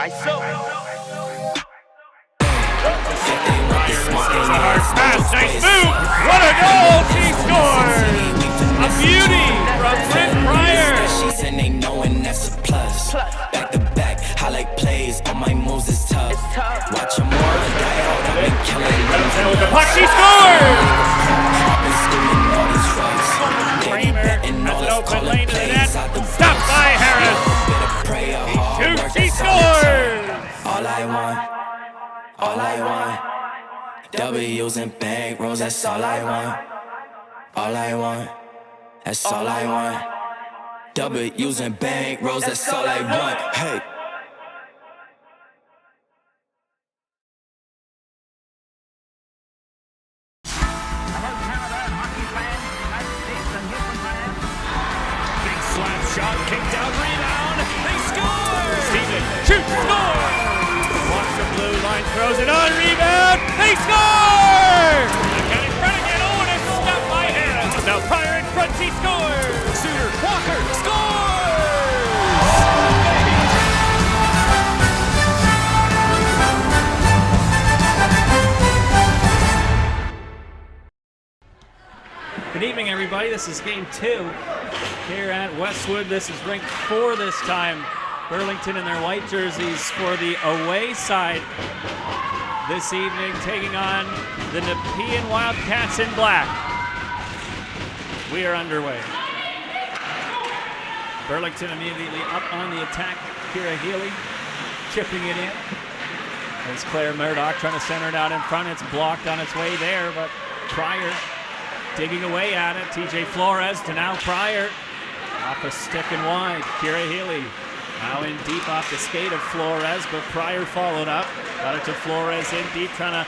It's a hard pass, nice move! What a goal! She scores! A beauty from Bryn Prier! And they knowing that's a plus. Back to back, highlight plays on my moves is tough. Watch them all die out, I've been killing them. With the puck, she scores! I've been stealing all these rugs. Kramer has an open lane to the net. Stopped by Harris. He shoots, he scores! All I want. W's and bank rolls, that's all I want. That's all I want. W's and bank rolls, that's all I want. Hey. Big slap shot, kicked out, rebound. They score! Steven shoots, score! Walks the blue line, throws it on, rebound. They score! Got in front again. Oh, and it's stopped by Harris. Now Prier in front, he scores! Suter, Walker, scores! Good evening, everybody. This is game 2 here at Westwood. This is rink 4 this time. Burlington in their white jerseys for the away side this evening, taking on the Nepean Wildcats in black. We are underway. Burlington immediately up on the attack. Keira Healey chipping it in. There's Claire Murdoch trying to center it out in front. It's blocked on its way there, but Prier digging away at it. TJ Flores to now Prier. Off a stick and wide. Keira Healey now in deep off the skate of Flores, but Prier followed up. Got it to Flores in deep, trying to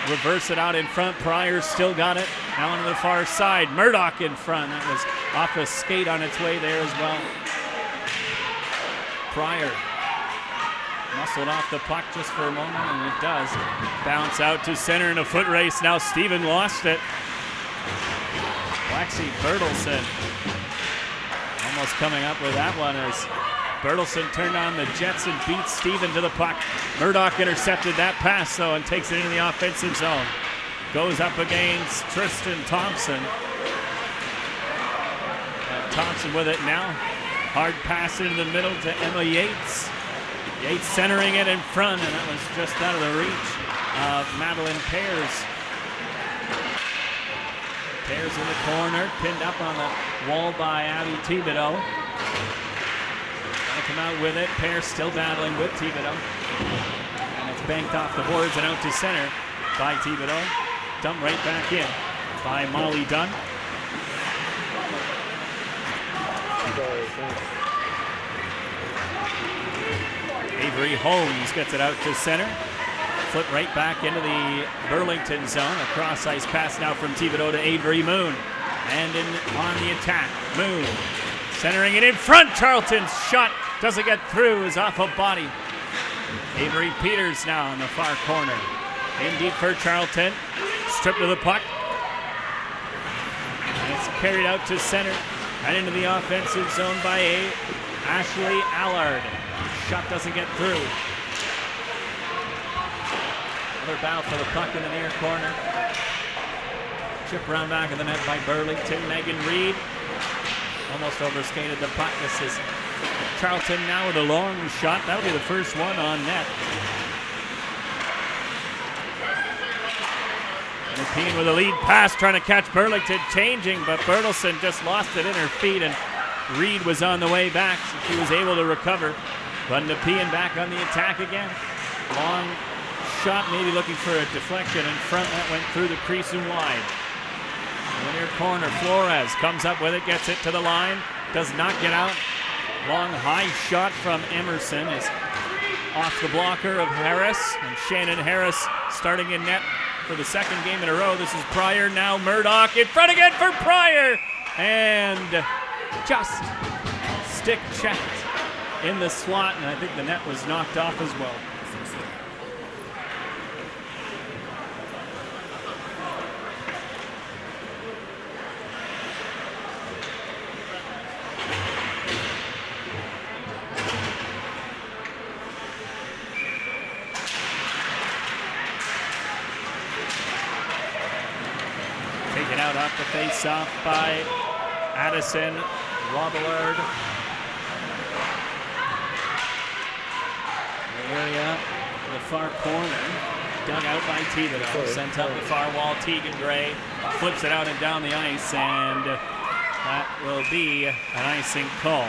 reverse it out in front. Prier still got it. Now on the far side. Murdoch in front. That was off a skate on its way there as well. Prier muscled off the puck just for a moment, and it does. Bounce out to center in a foot race. Now Steven lost it. Waxy Bertelson almost coming up with that one as Bertelson turned on the Jets and beat Steven to the puck. Murdoch intercepted that pass, though, and takes it into the offensive zone. Goes up against Tristan Thompson. Thompson with it now. Hard pass into the middle to Emma Yates. Yates centering it in front, and that was just out of the reach of Madeline Pears. Pears in the corner, pinned up on the wall by Abby Thibodeau. Gonna come out with it. Pears still battling with Thibodeau. And it's banked off the boards and out to center by Thibodeau. Dumped right back in by Molly Dunn. Avery Holmes gets it out to center. Flip right back into the Burlington zone. A cross ice pass now from Thibodeau to Avery Muhn. And on the attack, Muhn centering it in front. Charlton's shot doesn't get through, is off a body. Avery Peters now in the far corner. In deep for Charlton. Stripped of the puck. And it's carried out to center. And into the offensive zone by Ashley Allard. Shot doesn't get through. Another battle for the puck in the near corner. Chip around back of the net by Burlington. Megan Reed almost overskated the puck. This is Charlton now with a long shot. That'll be the first one on net. Nepean with a lead pass, trying to catch Burlington changing, but Bertelson just lost it in her feet, and Reed was on the way back, so she was able to recover. But Nepean back on the attack again. Long shot, maybe looking for a deflection in front. That went through the crease and wide. In the near corner, Flores comes up with it, gets it to the line, does not get out. Long high shot from Emerson is off the blocker of Harris, and Shannon Harris starting in net for the second game in a row. This is Prier, now Murdoch in front again for Prier, and just stick checked in the slot, and I think the net was knocked off as well. Taken out off the face-off by Addison Robillard. The area, the far corner, dug out by Thibodeau. Sent up the far wall, Tegan Gray flips it out and down the ice, and that will be an icing call.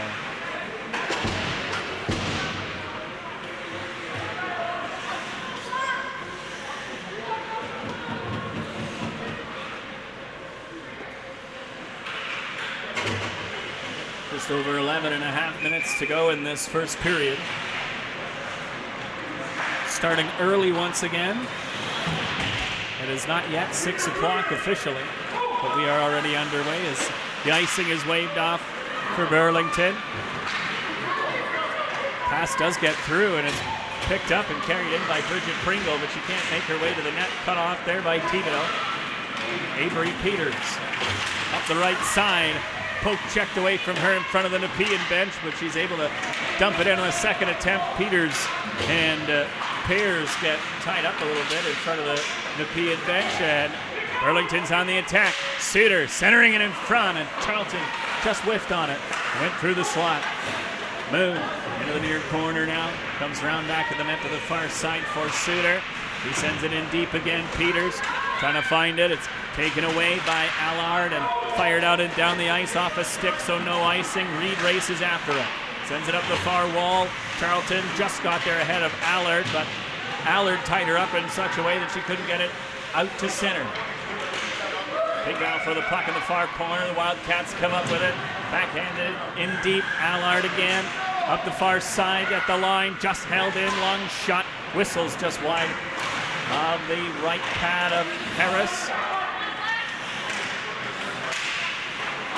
Just over 11 and a half minutes to go in this first period. Starting early once again. It is not yet 6 o'clock officially, but we are already underway as the icing is waved off for Burlington. Pass does get through, and it's picked up and carried in by Bridget Pringle, but she can't make her way to the net. Cut off there by Thibodeau. Avery Peters up the right side. Poke checked away from her in front of the Nepean bench, but she's able to dump it in on the second attempt. Peters and Prier get tied up a little bit in front of the Nepean bench, and Burlington's on the attack. Suter centering it in front, and Charlton just whiffed on it. Went through the slot. Muhn into the near corner now. Comes around back of the net to the far side for Suter. He sends it in deep again. Peters trying to find it. It's taken away by Allard and fired out and down the ice off a stick, so no icing. Reed races after it. Sends it up the far wall. Charlton just got there ahead of Allard, but Allard tied her up in such a way that she couldn't get it out to center. Big battle for the puck in the far corner. The Wildcats come up with it. Backhanded in deep. Allard again. Up the far side at the line. Just held in. Long shot. Whistles just wide of the right pad of Harris.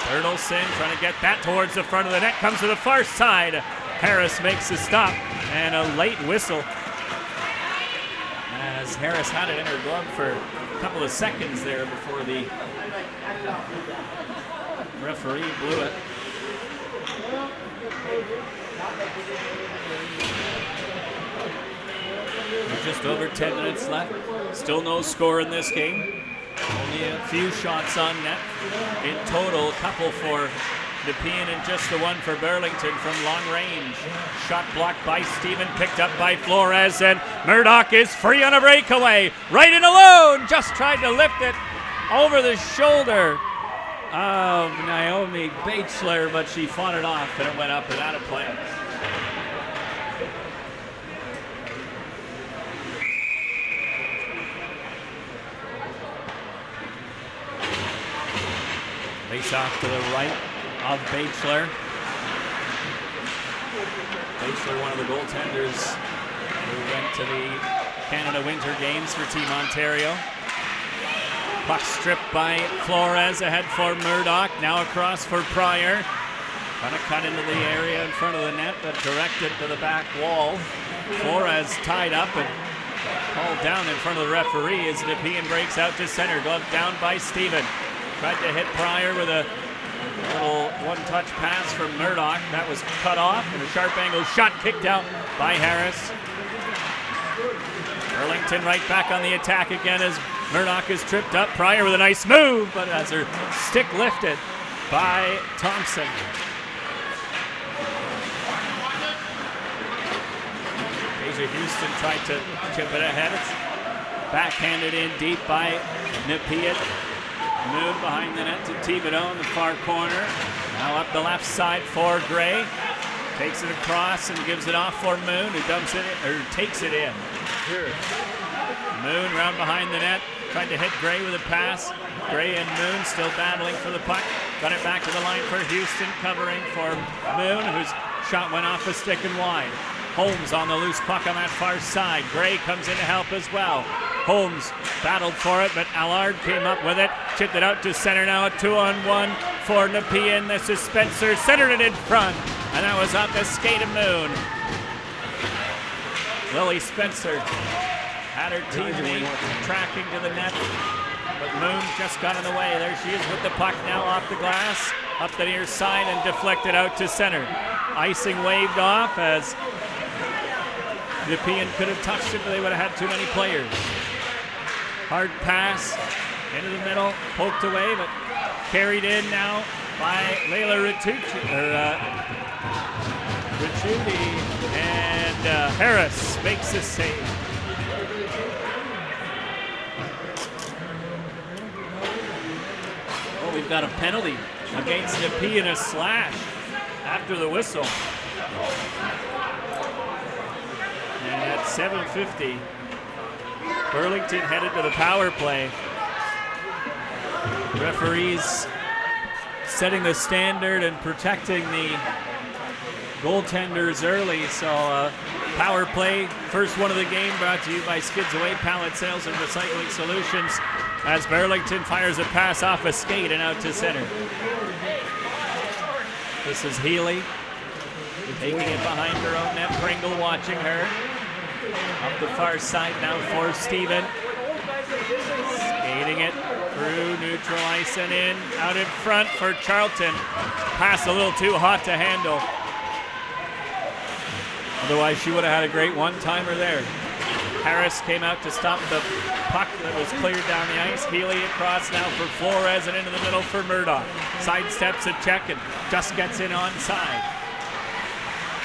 Bertelsen trying to get that towards the front of the net. Comes to the far side. Harris makes the stop. And a late whistle, as Harris had it in her glove for a couple of seconds there before the referee blew it. Just over 10 minutes left. Still no score in this game. Only a few shots on net. In total, a couple for Nepean and just the one for Burlington from long range. Shot blocked by Stephen, picked up by Flores, and Murdoch is free on a breakaway. Right in alone, just tried to lift it over the shoulder of Naomi Batesler, but she fought it off and it went up and out of play. Face off to the right of Batesler. Batesler, one of the goaltenders who went to the Canada Winter Games for Team Ontario. Puck stripped by Flores, ahead for Murdoch, now across for Prier. Trying to cut into the area in front of the net, but directed to the back wall. Flores tied up and called down in front of the referee as Nepean breaks out to center. Glove down by Stephen. Tried to hit Prier with a little one-touch pass from Murdoch. That was cut off, and a sharp angle shot kicked out by Harris. Burlington right back on the attack again as Murdoch is tripped up. Prier with a nice move, but has her stick lifted by Thompson. Deija Houston tried to chip it ahead. It's backhanded in deep by Nepean. Muhn behind the net to Thibodeau in the far corner. Now up the left side for Gray. Takes it across and gives it off for Muhn, who dumps it in, or takes it in. Muhn round behind the net. Tried to hit Gray with a pass. Gray and Muhn still battling for the puck. Got it back to the line for Houston, covering for Muhn, whose shot went off the stick and wide. Holmes on the loose puck on that far side. Gray comes in to help as well. Holmes battled for it, but Allard came up with it. Chipped it out to center now, a 2-on-1 for Nepean. This is Spencer, centered it in front, and that was off the skate of Muhn. Lily Spencer had her teammate tracking to the net, but Muhn just got in the way. There she is with the puck now off the glass, up the near side and deflected out to center. Icing waved off as Nepean could have touched it, but they would have had too many players. Hard pass Into the middle, poked away, but carried in now by Layla Ritucci, and Harris makes the save. Oh, we've got a penalty against Nepean, a slash after the whistle. And at 7:50, Burlington headed to the power play. Referees setting the standard and protecting the goaltenders early. So power play, first one of the game, brought to you by Skids Away Pallet Sales and Recycling Solutions, as Burlington fires a pass off a skate and out to center. This is Healey taking it behind her own net. Pringle watching her. Up the far side now for Steven. Skating it through neutral ice and in. Out in front for Charlton. Pass a little too hot to handle. Otherwise, she would have had a great one-timer there. Harris came out to stop the puck that was cleared down the ice. Healey across now for Flores and into the middle for Murdoch. Sidesteps a check and just gets in onside.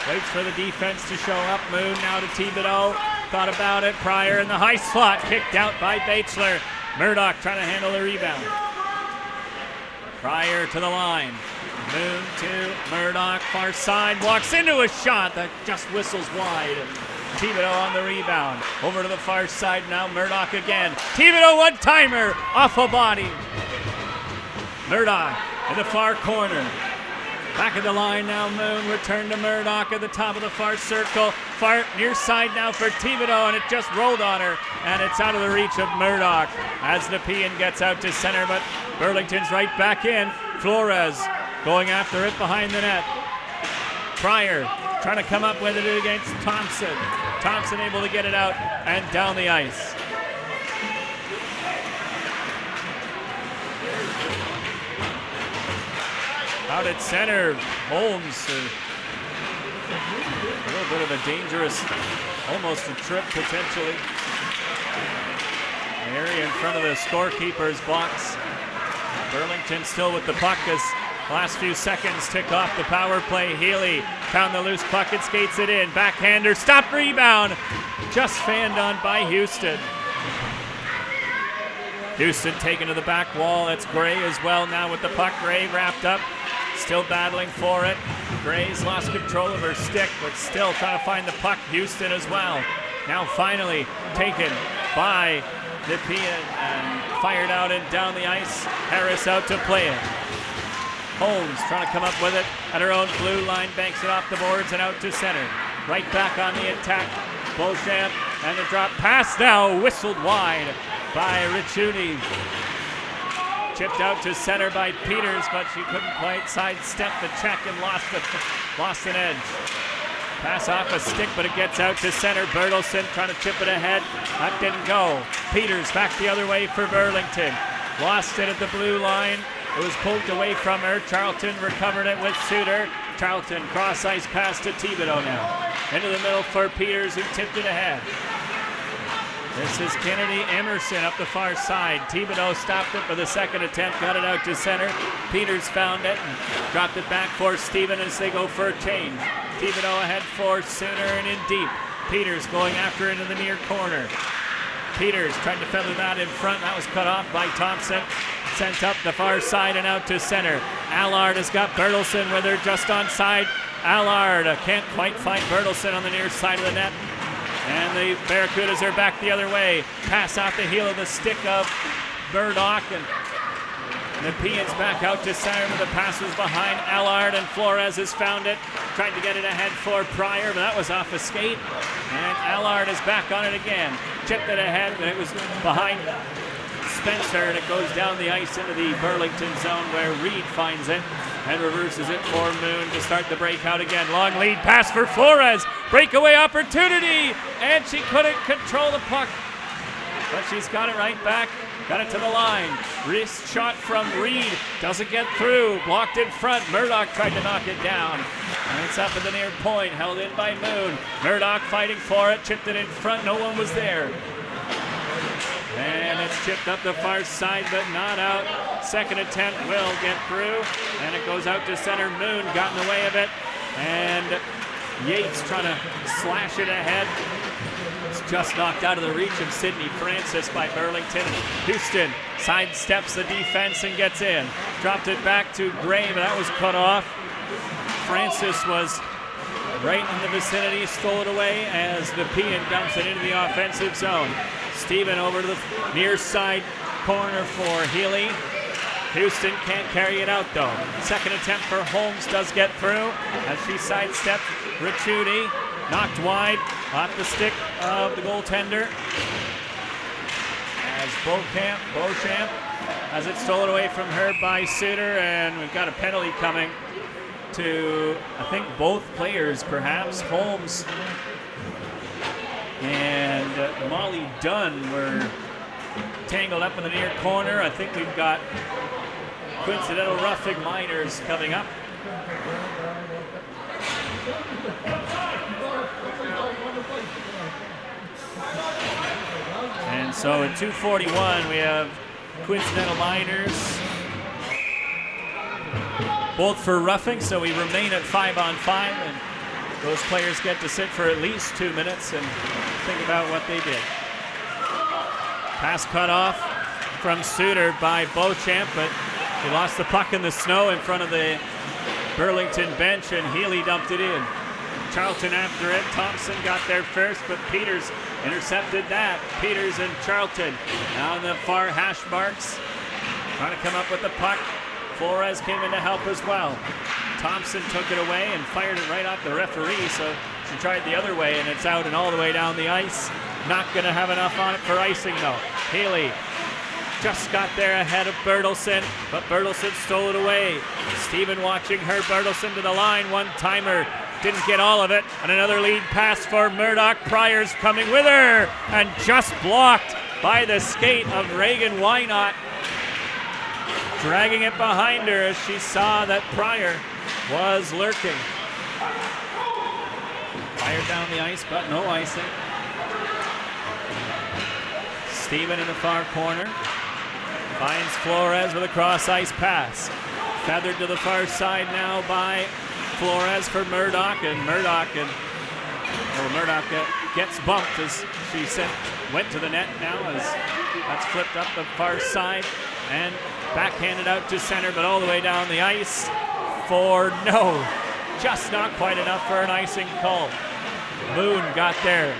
Waits for the defense to show up. Muhn now to Thibodeau. Thought about it. Prier in the high slot. Kicked out by Batesler. Murdoch trying to handle the rebound. Prier to the line. Muhn to Murdoch. Far side. Walks into a shot that just whistles wide. Thibodeau on the rebound. Over to the far side now. Murdoch again. Thibodeau one-timer. Off a body. Murdoch in the far corner. Back of the line now, Muhn. Return to Murdoch at the top of the far circle. Far near side now for Thibodeau, and it just rolled on her, and it's out of the reach of Murdoch as Nepean gets out to center, but Burlington's right back in. Flores going after it behind the net. Prier trying to come up with it against Thompson. Thompson able to get it out and down the ice. Out at center, Holmes. A little bit of a dangerous, almost a trip potentially. Area in front of the scorekeeper's box. Burlington still with the puck as last few seconds tick off the power play. Healey found the loose puck and skates it in. Backhander, stop rebound. Just fanned on by Houston. Houston taken to the back wall. That's Gray as well now with the puck. Gray wrapped up. Still battling for it. Gray's lost control of her stick, but still trying to find the puck. Houston as well. Now finally taken by Nepean and fired out and down the ice. Harris out to play it. Holmes trying to come up with it at her own blue line. Banks it off the boards and out to center. Right back on the attack. Beauchamp and the drop pass now whistled wide by Ricciuti. Chipped out to center by Peters, but she couldn't quite sidestep the check and lost an edge. Pass off a stick, but it gets out to center. Bertelsen trying to chip it ahead. That didn't go. Peters back the other way for Burlington. Lost it at the blue line. It was pulled away from her. Charlton recovered it with Suter. Charlton cross ice pass to Thibodeau now. Into the middle for Peters, who tipped it ahead. This is Kennedy Emerson up the far side. Thibodeau stopped it for the second attempt, got it out to center. Peters found it and dropped it back for Steven as they go for a change. Thibodeau ahead for Suter and in deep. Peters going after into the near corner. Peters tried to feather that in front. That was cut off by Thompson. Sent up the far side and out to center. Allard has got Bertelsen with her just on side. Allard can't quite find Bertelsen on the near side of the net. And the Barracudas are back the other way. Pass off the heel of the stick of Murdoch, and Nepean's back out to center, but the pass was behind Allard, and Flores has found it. Tried to get it ahead for Prier, but that was off a skate. And Allard is back on it again. Chipped it ahead, but it was behind Spencer, and it goes down the ice into the Burlington zone where Reed finds it and reverses it for Muhn to start the breakout again. Long lead pass for Flores. Breakaway opportunity, and she couldn't control the puck. But she's got it right back. Got it to the line. Wrist shot from Reed. Doesn't get through. Blocked in front. Murdoch tried to knock it down. And it's up at the near point. Held in by Muhn. Murdoch fighting for it. Chipped it in front. No one was there. And it's chipped up the far side, but not out. Second attempt will get through, and it goes out to center. Muhn got in the way of it, and Yates trying to slash it ahead. It's just knocked out of the reach of Sidney Francis by Burlington. Houston sidesteps the defense and gets in. Dropped it back to Gray, but that was cut off. Francis was right in the vicinity, stole it away as Nepean dumps it into the offensive zone. Steven over to the near side corner for Healey. Houston can't carry it out though. Second attempt for Holmes does get through as she sidestepped Ricciuti. Knocked wide off the stick of the goaltender. As Beauchamp has it stolen away from her by Suter, and we've got a penalty coming to, I think, both players perhaps. Holmes and Molly Dunn were tangled up in the near corner. I think we've got coincidental roughing minors coming up. And so at 2:41 we have coincidental minors, both for roughing, so we remain at 5-on-5, and those players get to sit for at least 2 minutes and think about what they did. Pass cut off from Suter by Beauchamp, but he lost the puck in the snow in front of the Burlington bench, and Healey dumped it in. Charlton after it. Thompson got there first, but Peters intercepted that. Peters and Charlton now in the far hash marks, trying to come up with the puck. Flores came in to help as well. Thompson took it away and fired it right off the referee, so she tried the other way, and it's out and all the way down the ice. Not going to have enough on it for icing, though. Healey just got there ahead of Bertelsen, but Bertelsen stole it away. Steven watching her. Bertelsen to the line. One-timer. Didn't get all of it. And another lead pass for Murdoch. Prier's coming with her, and just blocked by the skate of Reagan Wynot. Dragging it behind her as she saw that Prier was lurking. Fired down the ice, but no icing. Steven in the far corner finds Flores with a cross-ice pass. Feathered to the far side now by Flores for Murdoch, and Murdoch gets bumped as she went to the net now, as that's flipped up the far side and backhanded out to center, but all the way down the ice for no. Just not quite enough for an icing call. Muhn got there.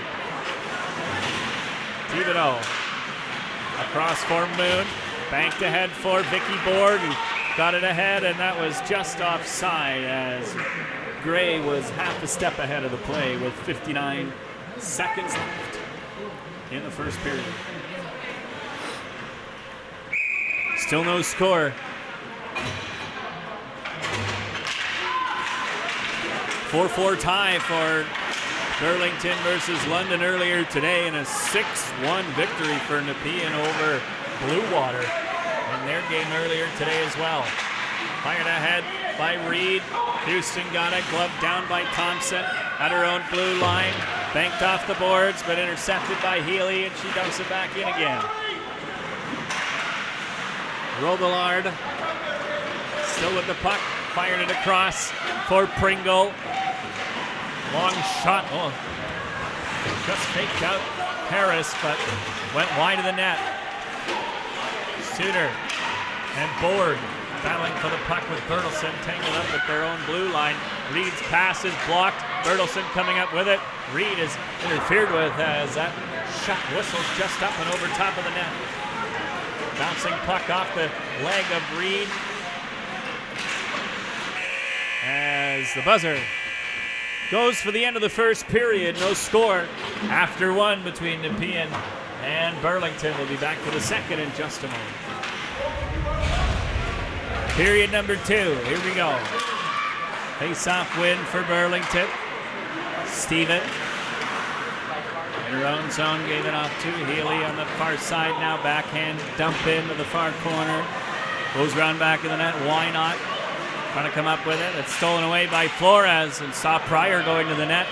Thibodeau across for Muhn. Banked ahead for Vicky Borg, who got it ahead, and that was just offside as Gray was half a step ahead of the play with 59 seconds left in the first period. Still no score. 4-4 tie for Burlington versus London earlier today, and a 6-1 victory for Nepean over Blue Water in their game earlier today as well. Fired ahead by Reed. Houston got it, gloved down by Thompson at her own blue line. Banked off the boards, but intercepted by Healey, and she dumps it back in again. Robillard still with the puck, fired it across for Pringle. Long shot, just faked out Harris, but went wide of the net. Suter and Borg battling for the puck with Bertelsen, tangled up at their own blue line. Reed's pass is blocked. Bertelsen coming up with it. Reed is interfered with as that shot whistles just up and over top of the net. Bouncing puck off the leg of Reed as the buzzer goes for the end of the first period. No score after one between Nepean and Burlington. We'll be back for the second in just a moment. Period number 2. Here we go. Face-off win for Burlington. Steven in her own zone gave it off to Healey on the far side now. Backhand dump into the far corner. Goes round back of the net. Why not? Trying to come up with it. It's stolen away by Flores, and saw Prier going to the net.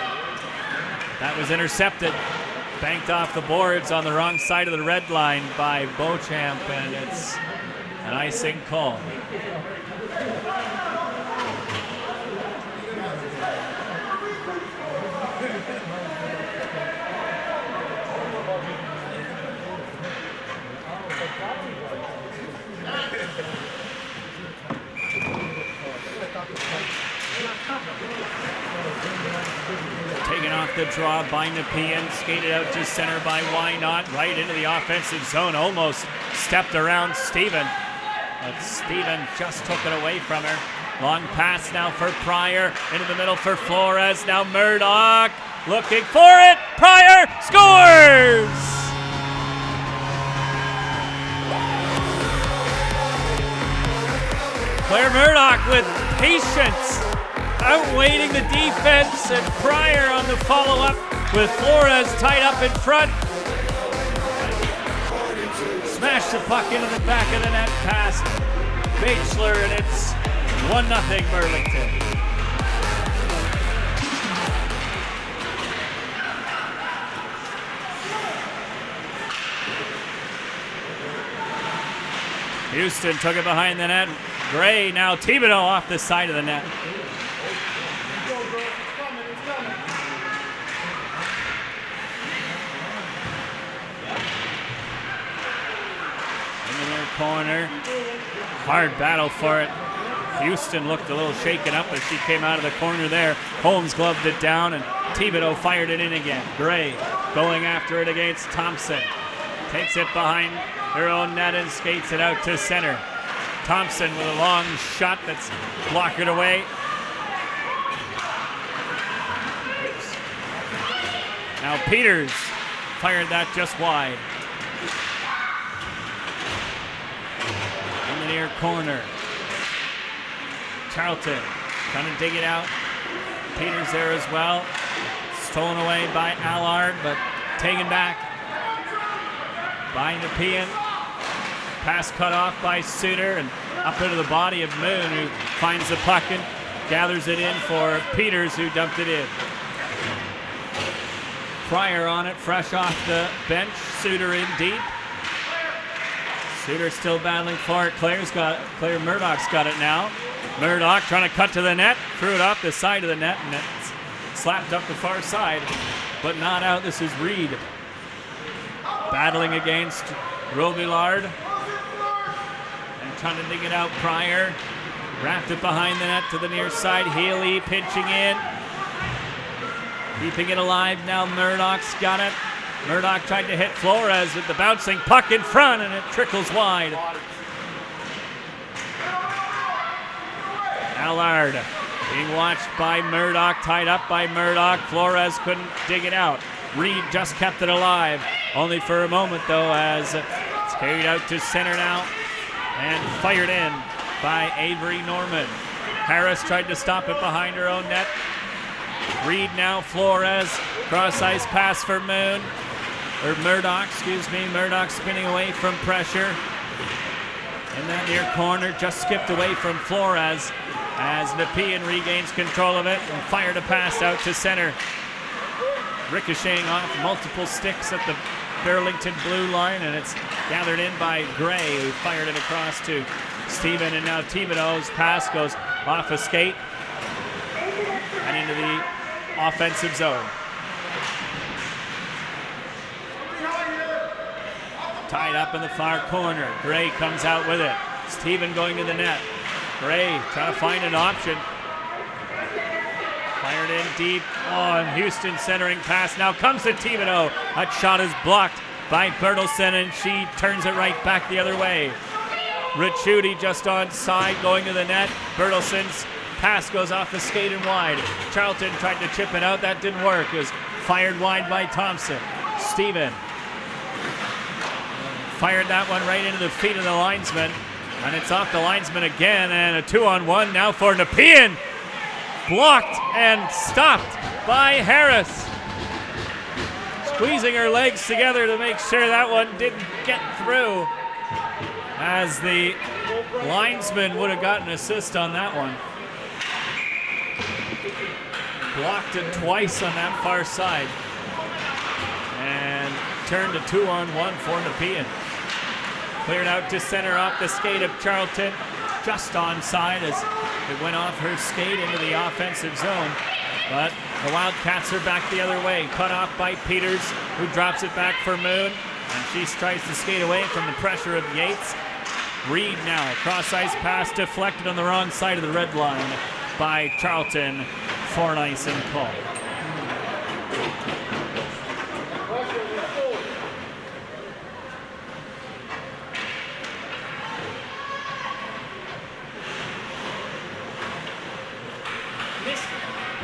That was intercepted. banked off the boards on the wrong side of the red line by Beauchamp, and it's an icing call. Taken off the draw by Nepean, skated out to center by Why Not, right into the offensive zone, almost stepped around Steven, but Steven just took it away from her. Long pass now for Prier, into the middle for Flores, now Murdoch looking for it, Prier scores! Claire Murdoch with patience, outweighing the defense, and Prier on the follow-up with Flores tied up in front. Smash the puck into the back of the net past Batchelor, and it's 1-0 Burlington. Houston took it behind the net. Gray, now Thibodeau off the side of the net. In the near corner. Hard battle for it. Houston looked a little shaken up as she came out of the corner there. Holmes gloved it down, and Thibodeau fired it in again. Gray going after it against Thompson. Takes it behind her own net and skates it out to center. Thompson with a long shot that's blockered away. Oops. Now Peters fired that just wide. In the near corner. Charlton trying to dig it out. Peters there as well. Stolen away by Allard, but taken back by Nepean. Pass cut off by Suter and up into the body of Muhn, who finds the puck and gathers it in for Peters, who dumped it in. Prier on it, fresh off the bench. Suter in deep. Suter still battling for it. Claire Murdoch's got it now. Murdoch trying to cut to the net, threw it off the side of the net, and it's slapped up the far side, but not out. This is Reed battling against Robillard. Trying to dig it out, Prier. Wrapped it behind the net to the near side. Healey pinching in. Keeping it alive now. Murdoch's got it. Murdoch tried to hit Flores with the bouncing puck in front, and it trickles wide. Allard being watched by Murdoch, tied up by Murdoch. Flores couldn't dig it out. Reed just kept it alive. Only for a moment, though, as it's carried out to center now. And fired in by Avery Norman. Harris tried to stop it behind her own net. Reed now, Flores. Cross-ice pass for Muhn. Or Murdoch, excuse me. Murdoch spinning away from pressure. In that near corner, just skipped away from Flores as Nepean regains control of it and fired a pass out to center. Ricocheting off multiple sticks at the Burlington blue line, and it's gathered in by Gray, who fired it across to Steven, and now Thibodeau's pass goes off a skate and into the offensive zone. Tied up in the far corner. Gray comes out with it. Steven going to the net. Gray trying to find an option. Fired in deep. Oh, and Houston centering pass. Now comes to Thibodeau. That shot is blocked by Bertelsen, and she turns it right back the other way. Ricciuti just on side going to the net. Bertelsen's pass goes off the skate and wide. Charlton tried to chip it out. That didn't work. It was fired wide by Thompson. Steven fired that one right into the feet of the linesman. And it's off the linesman again, and a 2-on-1 now for Nepean. Blocked and stopped by Harris. Squeezing her legs together to make sure that one didn't get through, as the linesman would have gotten an assist on that one. Blocked it twice on that far side. And return to 2-on-1 for Nepean. Cleared out to center off the skate of Charlton. Just onside as it went off her skate into the offensive zone. But the Wildcats are back the other way. Cut off by Peters, who drops it back for Muhn. And she tries to skate away from the pressure of Yates. Reed now, cross-ice pass deflected on the wrong side of the red line by Charlton for an icing call.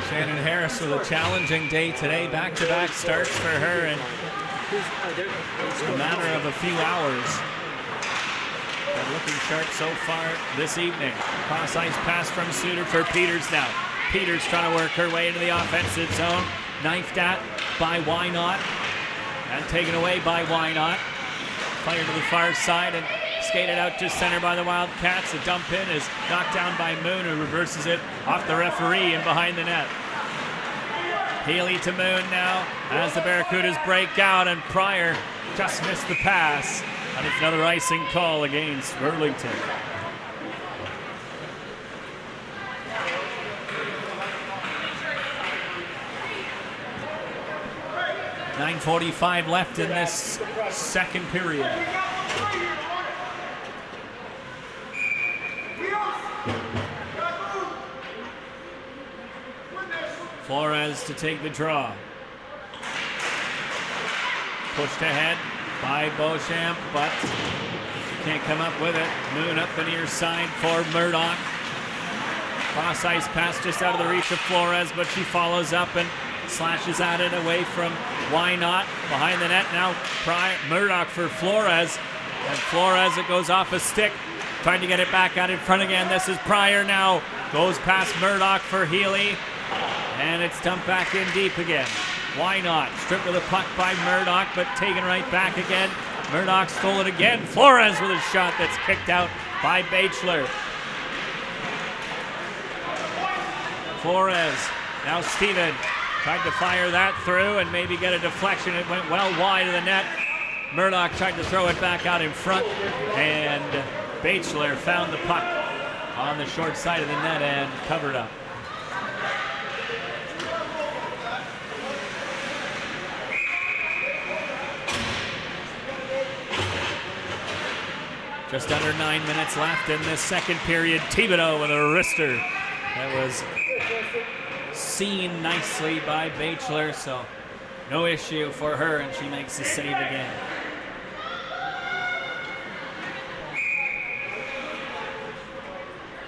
Shannon Harris with a challenging day today. Back-to-back starts for her in a matter of a few hours. But looking sharp so far this evening. Cross-ice pass from Suter for Peters now. Peters trying to work her way into the offensive zone. Knifed at by Why Not. And taken away by Why Not. Fired to the far side and skated out to center by the Wildcats. The dump in is knocked down by Muhn, who reverses it off the referee and behind the net. Healey to Muhn now as the Barracudas break out, and Prier just missed the pass. And it's another icing call against Burlington. .9:45 left in this second period. Flores to take the draw. Pushed ahead by Beauchamp, but can't come up with it. Muhn up the near side for Murdoch. Cross ice pass just out of the reach of Flores, but she follows up and slashes at it away from Why Not. Behind the net now, Murdoch for Flores. And Flores, it goes off a stick. Trying to get it back out in front again. This is Prier now. Goes past Murdoch for Healey. And it's dumped back in deep again. Why Not? Stripped of the puck by Murdoch, but taken right back again. Murdoch stole it again. Flores with a shot that's kicked out by Batchelor. Flores. Now Steven tried to fire that through and maybe get a deflection. It went well wide of the net. Murdoch tried to throw it back out in front, and Batchelor found the puck on the short side of the net and covered up. Just under 9 minutes left in this second period. Thibodeau with a wrister that was seen nicely by Batchelor, so no issue for her, and she makes the save again.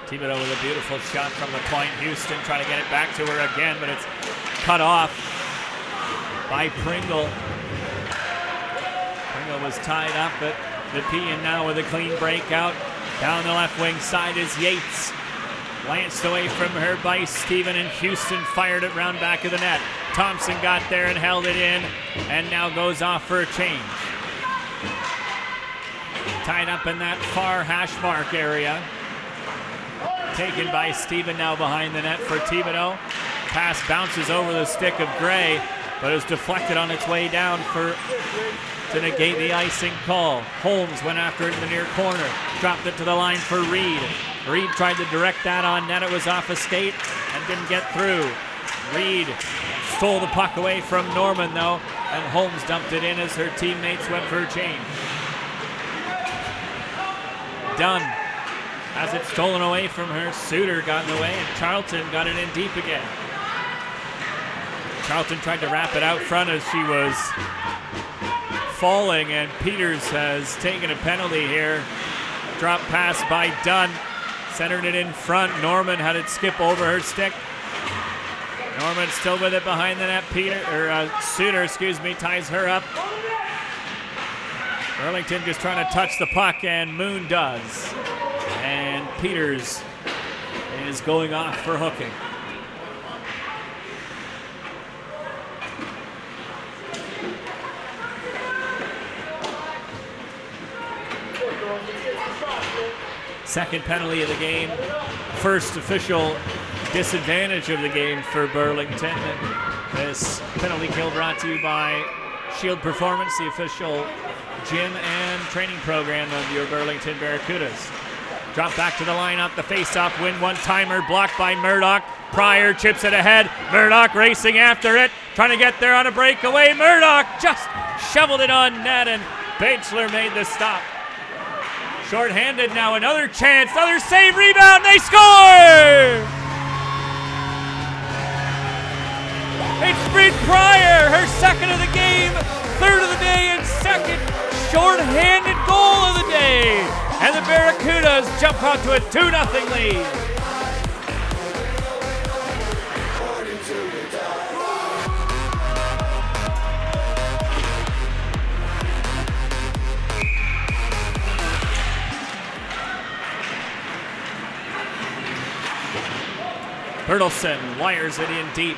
Thibodeau with a beautiful shot from the point. Houston trying to get it back to her again, but it's cut off by Pringle. Pringle was tied up, but Nepean now with a clean breakout. Down the left wing side is Yates. Lanced away from her by Steven, and Houston fired it round back of the net. Thompson got there and held it in, and now goes off for a change. Tied up in that far hash mark area. Taken by Steven now behind the net for Thibodeau. Pass bounces over the stick of Gray, but is deflected on its way down to negate the icing call. Holmes went after it in the near corner. Dropped it to the line for Reed. Reed tried to direct that on net. It was off a skate and didn't get through. Reed stole the puck away from Norman, though, and Holmes dumped it in as her teammates went for a change. Dunn has it stolen away from her. Suter got in the way, and Charlton got it in deep again. Charlton tried to wrap it out front as she was falling, and Peters has taken a penalty here. Drop pass by Dunn. Centered it in front. Norman had it skip over her stick. Norman still with it behind the net. Suter, ties her up. Burlington just trying to touch the puck, and Muhn does. And Peters is going off for hooking. Second penalty of the game. First official disadvantage of the game for Burlington. And this penalty kill brought to you by Shield Performance, the official gym and training program of your Burlington Barracudas. Drop back to the line off the face-off, win one-timer, blocked by Murdoch. Prier chips it ahead. Murdoch racing after it, trying to get there on a breakaway. Murdoch just shoveled it on net, and Batesler made the stop. Short-handed now, another chance, another save, rebound, they score! It's Bryn Prier, her second of the game, third of the day, and second short-handed goal of the day. And the Barracudas jump out to a 2-0 lead. Burlington wires it in deep.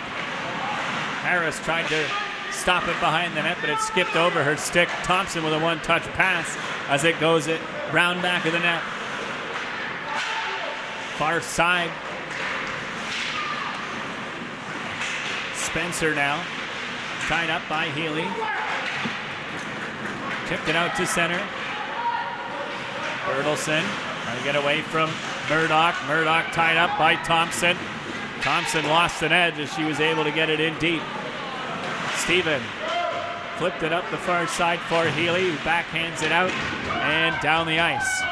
Harris tried to stop it behind the net, but it skipped over her stick. Thompson with a one-touch pass as it goes it round back of the net. Far side. Spencer now, tied up by Healey. Tipped it out to center. Burlington trying to get away from Murdoch. Murdoch tied up by Thompson. Thompson lost an edge as she was able to get it in deep. Steven flipped it up the far side for Healey, who backhands it out and down the ice.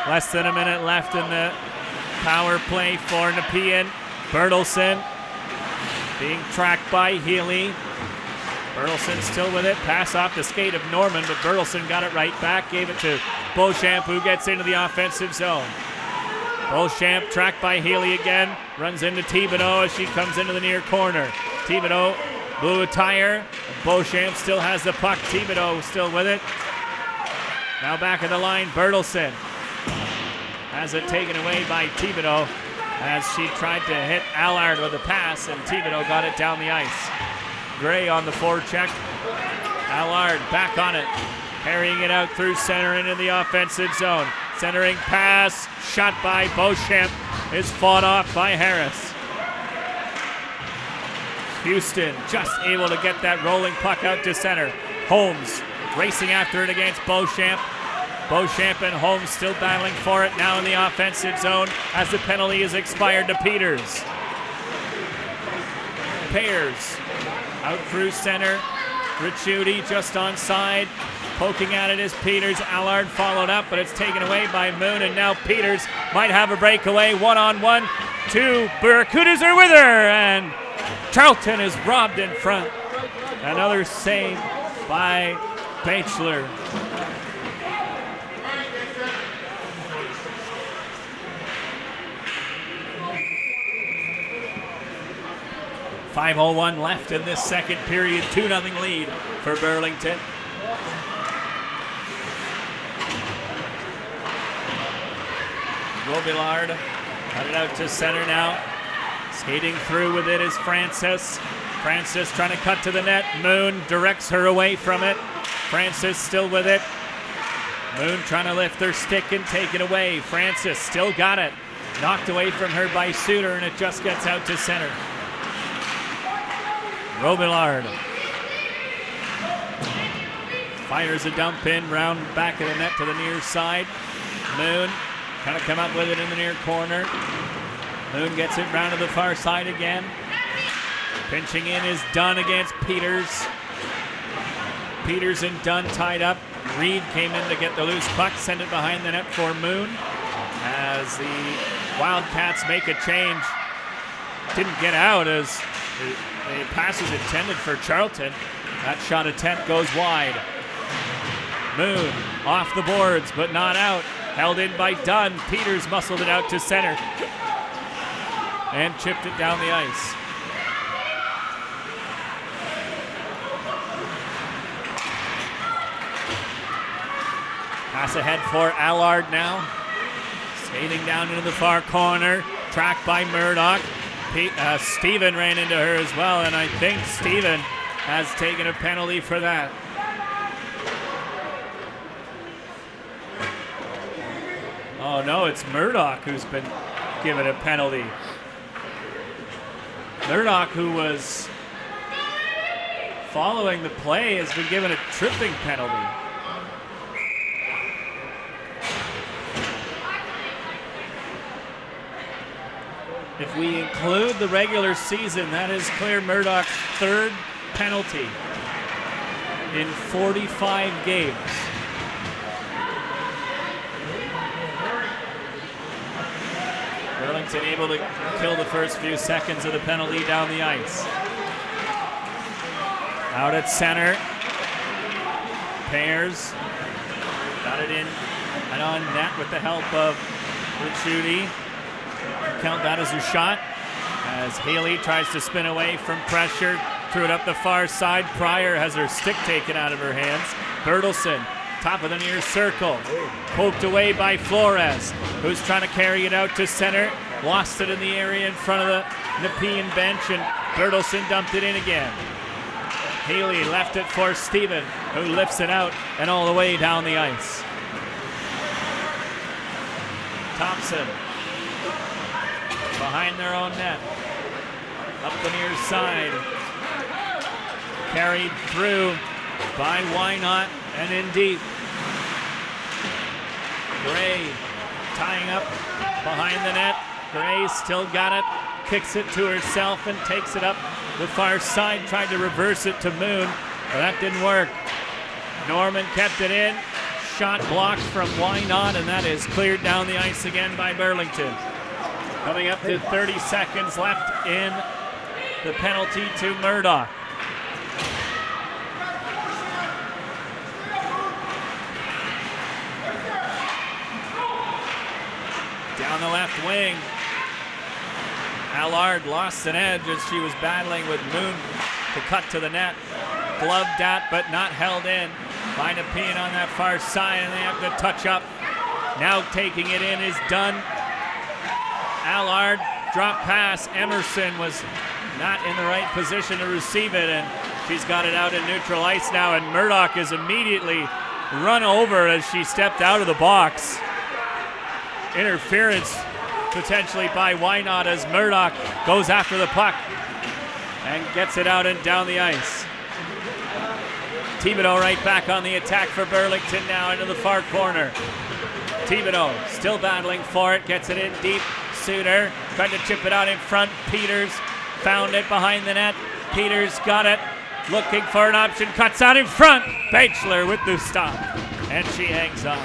Less than a minute left in the power play for Nepean. Burlington being tracked by Healey. Burlington still with it. Pass off the skate of Norman, but Burlington got it right back. Gave it to Beauchamp, who gets into the offensive zone. Beauchamp tracked by Healey again. Runs into Thibodeau as she comes into the near corner. Thibodeau blew a tire. Beauchamp still has the puck. Thibodeau still with it. Now back at the line, Burlington has it taken away by Thibodeau as she tried to hit Allard with a pass, and Thibodeau got it down the ice. Gray on the forecheck. Allard back on it, carrying it out through center into the offensive zone. Centering pass, shot by Beauchamp, is fought off by Harris. Houston just able to get that rolling puck out to center. Holmes racing after it against Beauchamp. Beauchamp and Holmes still battling for it now in the offensive zone as the penalty is expired to Peters. Pairs out through center. Ricciuti just onside. Poking at it is Peters. Allard followed up, but it's taken away by Muhn, and now Peters might have a breakaway. 1-on-1. Two Barracudas are with her, and Charlton is robbed in front. Another save by Batesler. .5:01 left in this second period. 2-0 lead for Burlington. Robillard cut it out to center now. Skating through with it is Francis. Francis trying to cut to the net. Muhn directs her away from it. Francis still with it. Muhn trying to lift her stick and take it away. Francis still got it. Knocked away from her by Suter, and it just gets out to center. Robillard fires a dump in round back of the net to the near side. Muhn trying to come up with it in the near corner. Muhn gets it round to the far side again. Pinching in is Dunn against Peters. Peters and Dunn tied up. Reed came in to get the loose puck, send it behind the net for Muhn. As the Wildcats make a change. Didn't get out as the pass is intended for Charlton. That shot attempt goes wide. Muhn off the boards, but not out. Held in by Dunn. Peters muscled it out to center and chipped it down the ice. Pass ahead for Allard now. Skating down into the far corner. Tracked by Murdoch. Steven ran into her as well, and I think Steven has taken a penalty for that. Oh no, it's Murdoch who's been given a penalty. Murdoch, who was following the play has been given a tripping penalty. If we include the regular season, that is Claire Murdoch's third penalty in 45 games. Burlington able to kill the first few seconds of the penalty down the ice. Out at center. Pairs. Got it in and on net with the help of Ruchuti. Count that as a shot. As Healey tries to spin away from pressure. Threw it up the far side. Prier has her stick taken out of her hands. Bertelsen, top of the near circle. Poked away by Flores, who's trying to carry it out to center. Lost it in the area in front of the Nepean bench, and Bertelsen dumped it in again. Healey left it for Steven, who lifts it out and all the way down the ice. Thompson behind their own net. Up the near side. Carried through by Why Not and in deep. Gray tying up behind the net. Gray still got it. Kicks it to herself and takes it up the far side. Tried to reverse it to Muhn, but that didn't work. Norman kept it in. Shot blocked from Why Not, and that is cleared down the ice again by Burlington. Coming up to 30 seconds left in the penalty to Murdoch. Down the left wing. Allard lost an edge as she was battling with Muhn to cut to the net. Gloved at, but not held in by Nepean on that far side, and they have to touch up. Now taking it in is Dunn. Allard, drop pass. Emerson was not in the right position to receive it, and she's got it out in neutral ice now, and Murdoch is immediately run over as she stepped out of the box. Interference potentially by Why Not as Murdoch goes after the puck and gets it out and down the ice. Thibodeau right back on the attack for Burlington now into the far corner. Thibodeau still battling for it, gets it in deep. Suter tried to chip it out in front. Peters found it behind the net. Peters got it, looking for an option, cuts out in front. Bachelor with the stop, and she hangs on.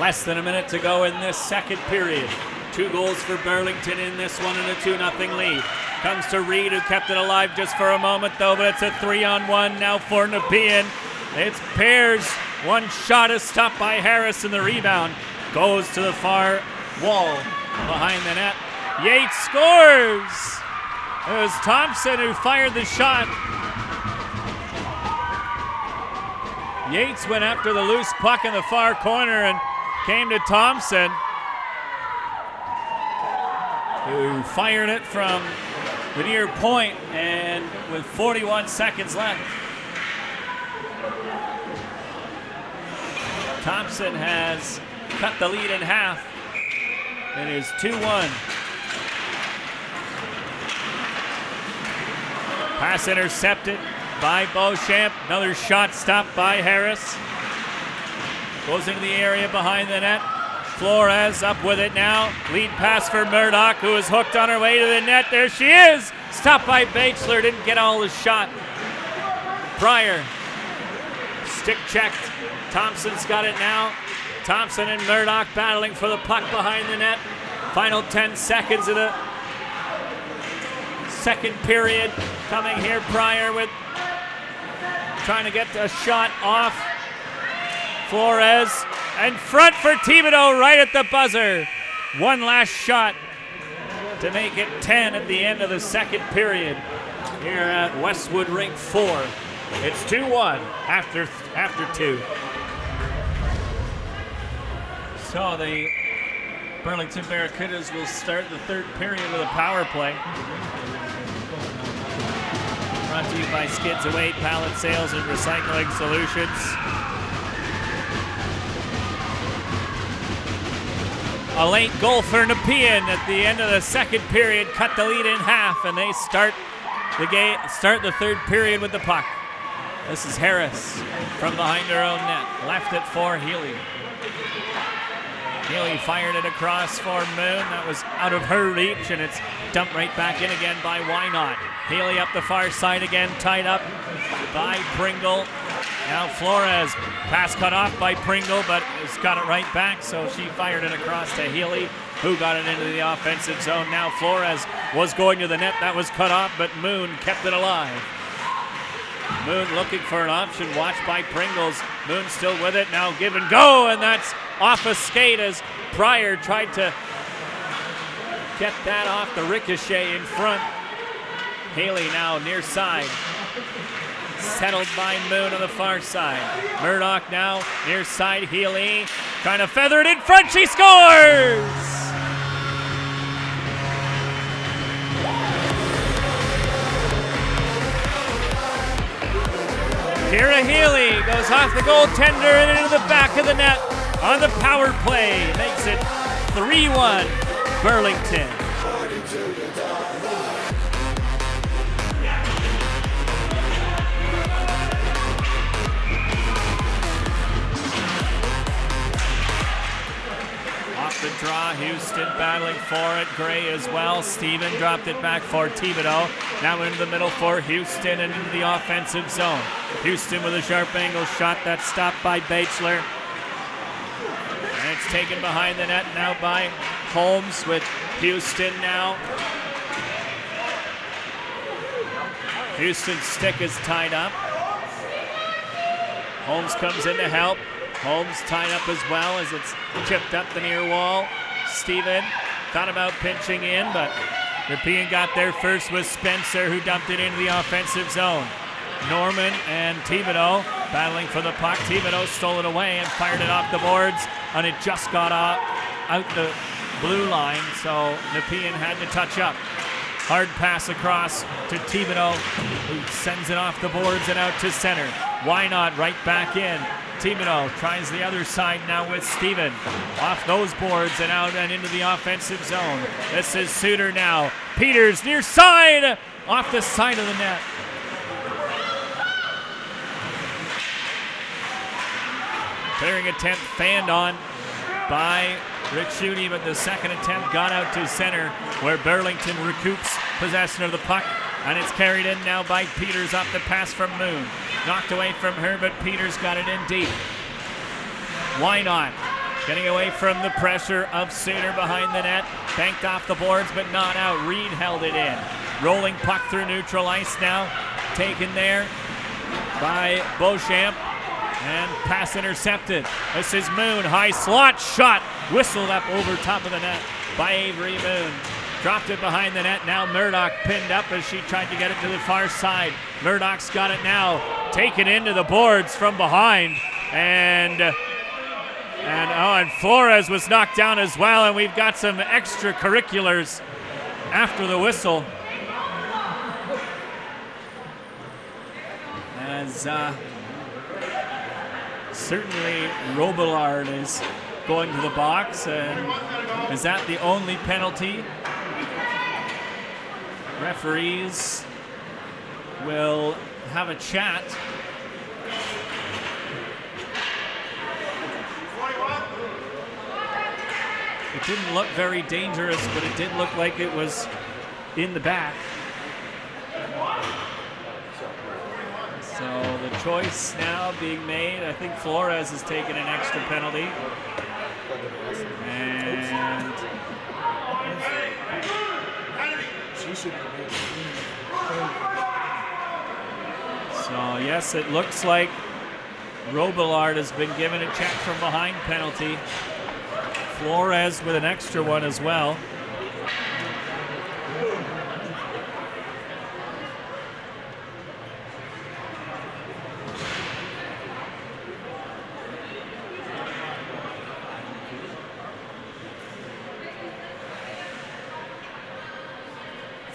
Less than a minute to go in this second period. 2 goals for Burlington in this one and a 2-0 lead. Comes to Reed, who kept it alive just for a moment though, but it's a 3-on-1 now for Nepean. It's Pairs. One shot is stopped by Harris, and the rebound goes to the far wall behind the net. Yates scores! It was Thompson who fired the shot. Yates went after the loose puck in the far corner and came to Thompson, who fired it from the near point, and with 41 seconds left, Thompson has cut the lead in half. It is 2-1. Pass intercepted by Beauchamp. Another shot stopped by Harris. Goes into the area behind the net. Flores up with it now. Lead pass for Murdoch, who is hooked on her way to the net. There she is. Stopped by Bachelor. Didn't get all the shot. Prier. Stick checked. Thompson's got it now. Thompson and Murdoch battling for the puck behind the net. Final 10 seconds of the second period. Coming here, Prier with trying to get a shot off. Flores in front for Thibodeau right at the buzzer. One last shot to make it 10 at the end of the second period here at Westwood Rink 4. It's 2-1 after 2. So the Burlington Barracudas will start the third period with a power play. brought to you by Skids Away Pallet Sales and Recycling Solutions. A late goal for Nepean at the end of the second period cut the lead in half, and they start the third period with the puck. This is Harris from behind their own net. Left it for Healey. Healey fired it across for Muhn. That was out of her reach, and it's dumped right back in again by Why Not. Healey up the far side again, tied up by Pringle. Now Flores, pass cut off by Pringle, but has got it right back, so she fired it across to Healey, who got it into the offensive zone. Now Flores was going to the net. That was cut off, but Muhn kept it alive. Muhn looking for an option, watched by Pringles. Muhn still with it, now give and go, and that's off a skate as Prier tried to get that off the ricochet in front. Healey now near side. Settled by Muhn on the far side. Murdoch now near side. Healey trying to feather it in front. She scores! Keira Healey goes off the goaltender and into the back of the net on the power play. Makes it 3-1 Burlington. Off the draw, Houston battling for it. Gray as well. Steven dropped it back for Thibodeau. Now into the middle for Houston and into the offensive zone. Houston with a sharp angle shot that's stopped by Batchelor. And it's taken behind the net now by Holmes with Houston now. Houston's stick is tied up. Holmes comes in to help. Holmes tied up as well as it's chipped up the near wall. Steven thought about pinching in, but Nepean got there first with Spencer, who dumped it into the offensive zone. Norman and Thibodeau battling for the puck. Thibodeau stole it away and fired it off the boards, and it just got out the blue line, so Nepean had to touch up. Hard pass across to Thibodeau, who sends it off the boards and out to center. Why not right back in? Thibodeau tries the other side now with Steven. Off those boards and out and into the offensive zone. This is Suter now. Peters near side, off the side of the net. Clearing attempt fanned on by Rick Schutte, but the second attempt got out to center, where Burlington recoups possession of the puck, and it's carried in now by Peters off the pass from Muhn. Knocked away from her, but Peters got it in deep. Why not? Getting away from the pressure of Suter behind the net. Banked off the boards, but not out. Reed held it in. Rolling puck through neutral ice now. Taken there by Beauchamp. And pass intercepted. This is Muhn. High slot shot. Whistled up over top of the net by Avery. Muhn dropped it behind the net. Now Murdoch pinned up as she tried to get it to the far side. Murdoch's got it now. Taken into the boards from behind. And Flores was knocked down as well. And we've got some extracurriculars after the whistle. As certainly Robillard is going to the box, and is that the only penalty? Referees will have a chat. It didn't look very dangerous, but it did look like it was in the back. So the choice now being made, I think Flores has taken an extra penalty. And so yes, it looks like Robillard has been given a check from behind penalty. Flores with an extra one as well.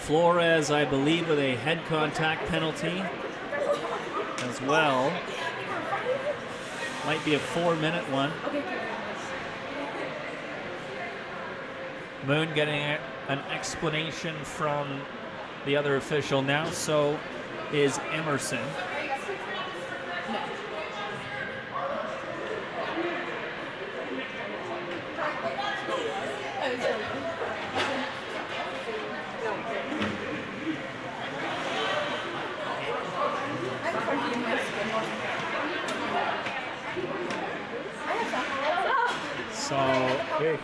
Flores, I believe, with a head contact penalty as well. Might be a 4-minute one. Muhn getting an explanation from the other official now. So is Emerson. So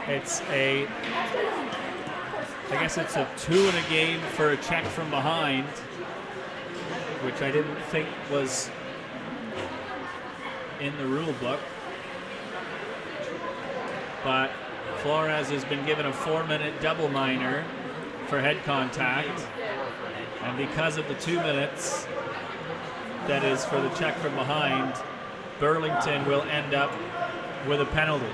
it's I guess it's a 2 and a game for a check from behind, which I didn't think was in the rule book. But Flores has been given a 4-minute double minor for head contact. And because of the 2 minutes that is for the check from behind, Burlington will end up with a penalty.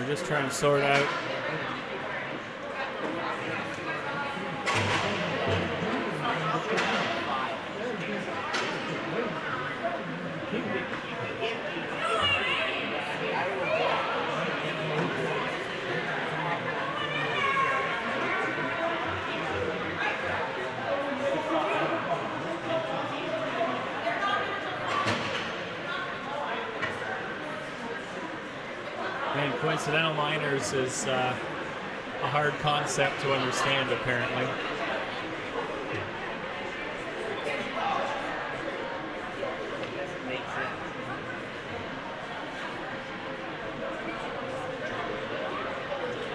Just trying to sort out coincidental minors is a hard concept to understand, apparently.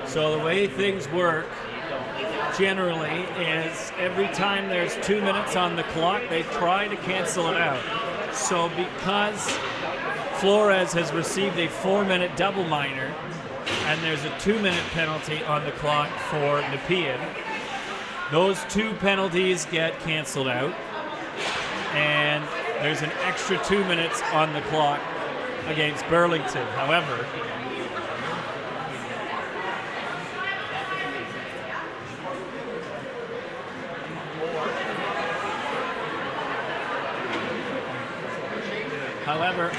So the way things work generally is every time there's 2 minutes on the clock, they try to cancel it out. So because Flores has received a 4-minute double minor, and there's a 2-minute penalty on the clock for Nepean. Those 2 penalties get canceled out, and there's an extra 2 minutes on the clock against Burlington. However,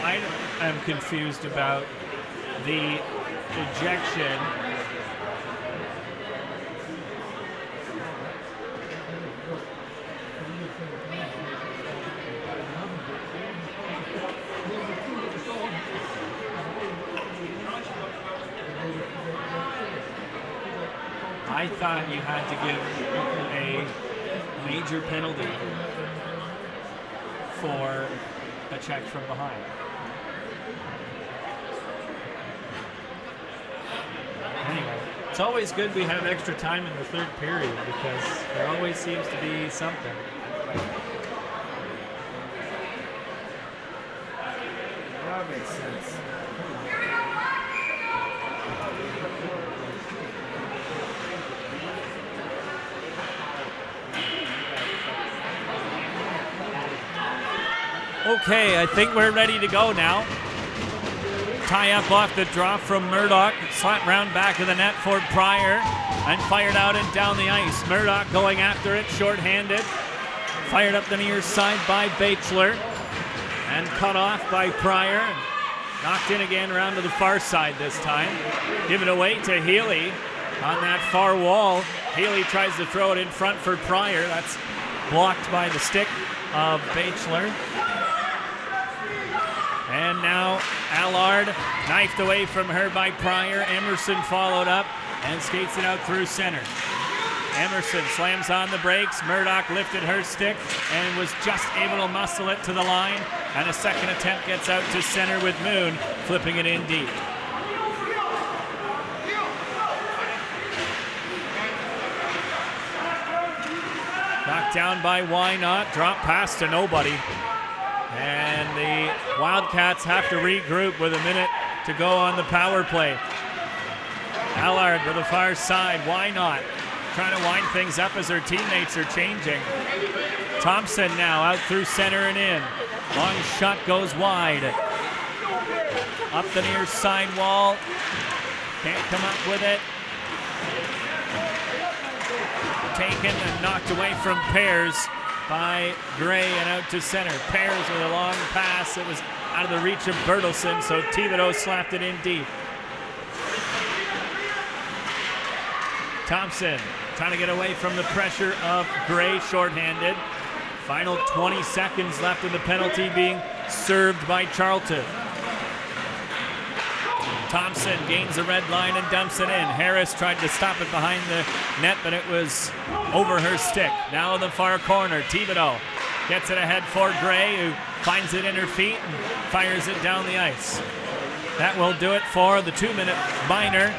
I am confused about the ejection. I thought you had to give a major penalty for a check from behind. Anyway, it's always good we have extra time in the third period because there always seems to be something. That makes sense. Okay, I think we're ready to go now. Tie up off the drop from Murdoch. Slap round back of the net for Prier. And fired out and down the ice. Murdoch going after it, short-handed. Fired up the near side by Batchelor. And cut off by Prier. Knocked in again around to the far side this time. Give it away to Healey on that far wall. Healey tries to throw it in front for Prier. That's blocked by the stick of Batchelor. And now Allard knifed away from her by Prier. Emerson followed up and skates it out through center. Emerson slams on the brakes. Murdoch lifted her stick and was just able to muscle it to the line. And a second attempt gets out to center with Muhn flipping it in deep. Knocked down by Why Not. Drop pass to nobody. And the Wildcats have to regroup with a minute to go on the power play. Allard to the far side. Why not? Trying to wind things up as their teammates are changing. Thompson now out through center and in. Long shot goes wide. Up the near side wall. Can't come up with it. Taken and knocked away from Pears by Gray and out to center. Pears with a long pass. It was out of the reach of Bertelsen, so Thibodeau slapped it in deep. Thompson trying to get away from the pressure of Gray, shorthanded. Final 20 seconds left in the penalty being served by Charlton. Thompson gains the red line and dumps it in. Harris tried to stop it behind the net, but it was over her stick. Now in the far corner, Thibodeau gets it ahead for Gray, who finds it in her feet and fires it down the ice. That will do it for the 2-minute minor,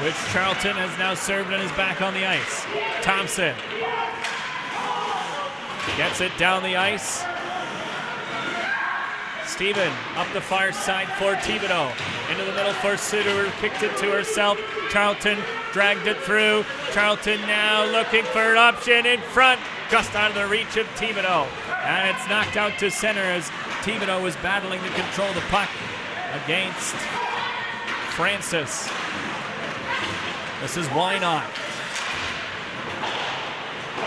which Charlton has now served and is back on the ice. Thompson gets it down the ice. Steven up the far side for Thibodeau. Into the middle for Suter, who kicked it to herself. Charlton dragged it through. Charlton now looking for an option in front, just out of the reach of Thibodeau. And it's knocked out to center as Thibodeau was battling to control the puck against Francis. This is why not.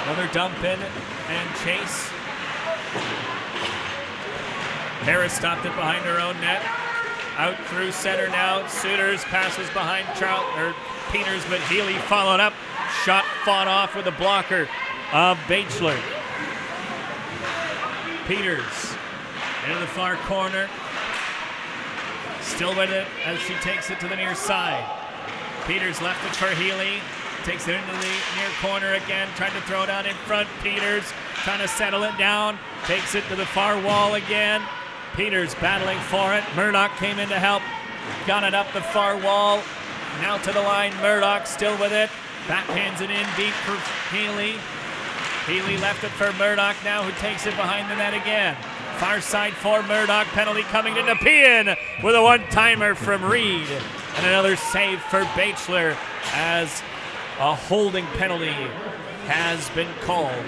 Another dump in and chase. Harris stopped it behind her own net. Out through center now. Suter's passes behind Peters, but Healey followed up. Shot fought off with a blocker of Batchelor. Peters into the far corner. Still with it as she takes it to the near side. Peters left it for Healey. Takes it into the near corner again. Trying to throw it out in front. Peters trying to settle it down. Takes it to the far wall again. Peters battling for it. Murdoch came in to help. Got it up the far wall. Now to the line. Murdoch still with it. Backhands it in deep for Healey. Healey left it for Murdoch now, who takes it behind the net again. Far side for Murdoch. Penalty coming to Nepean with a one-timer from Reed. And another save for Batchelor as a holding penalty has been called.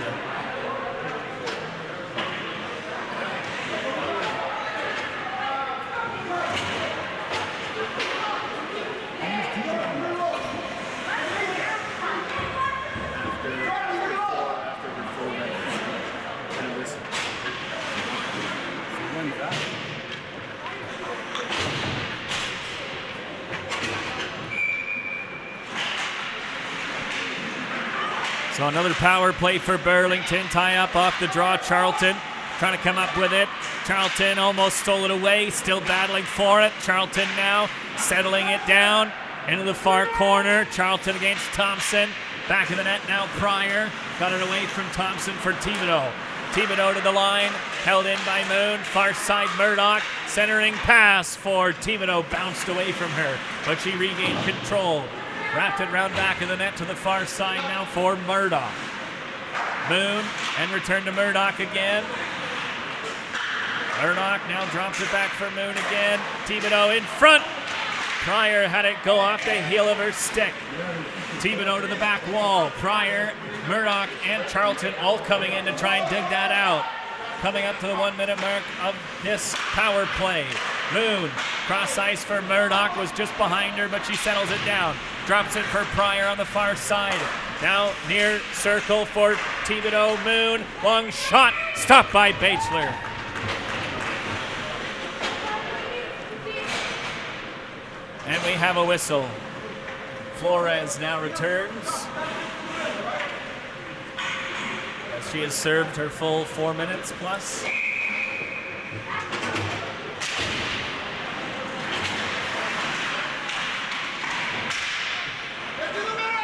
So another power play for Burlington. Tie up off the draw. Charlton trying to come up with it. Charlton almost stole it away. Still battling for it. Charlton now settling it down into the far corner. Charlton against Thompson. Back of the net now. Prier got it away from Thompson for Thibodeau. Thibodeau to the line. Held in by Muhn. Far side Murdoch. Centering pass for Thibodeau. Bounced away from her, but she regained control. Wrapped it round back of the net to the far side now for Murdoch. Muhn and return to Murdoch again. Murdoch now drops it back for Muhn again. Thibodeau in front. Prier had it go off the heel of her stick. Thibodeau to the back wall. Prier, Murdoch, and Charlton all coming in to try and dig that out. Coming up to the 1-minute mark of this power play. Muhn, cross ice for Murdoch, was just behind her, but she settles it down. Drops it for Prier on the far side. Now near circle for Thibodeau. Muhn, long shot, stopped by Batchelor. And we have a whistle. Flores now returns, as she has served her full 4 minutes plus.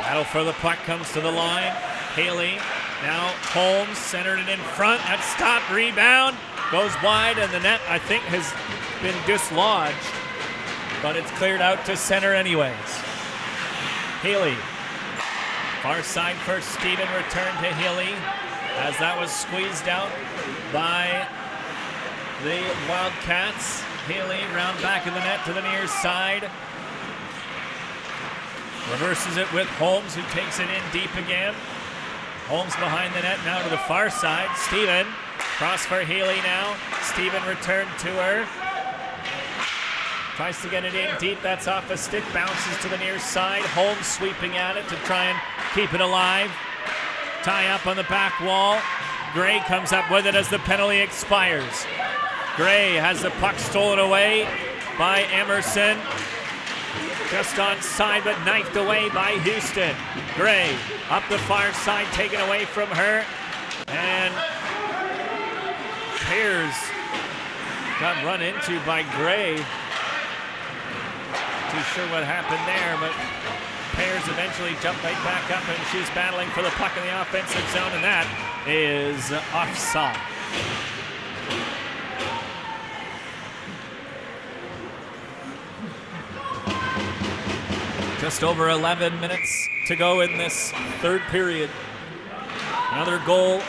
Battle for the puck comes to the line. Healey, now Holmes, centered it in front. That stop, rebound, goes wide, and the net, I think, has been dislodged, but it's cleared out to center anyways. Healey, far side for Steven, return to Healey, as that was squeezed out by the Wildcats. Healey round back of the net to the near side. Reverses it with Holmes, who takes it in deep again. Holmes behind the net, now to the far side. Steven, cross for Healey now. Steven returned to her. Tries to get it in deep, that's off a stick, bounces to the near side. Holmes sweeping at it to try and keep it alive. Tie up on the back wall. Gray comes up with it as the penalty expires. Gray has the puck stolen away by Emerson. Just onside, but knifed away by Houston. Gray up the far side, taken away from her. And Prier got run into by Gray. Too sure what happened there, but Prier eventually jumped right back up, and she's battling for the puck in the offensive zone, and that is offside. Just over 11 minutes to go in this third period. Another goal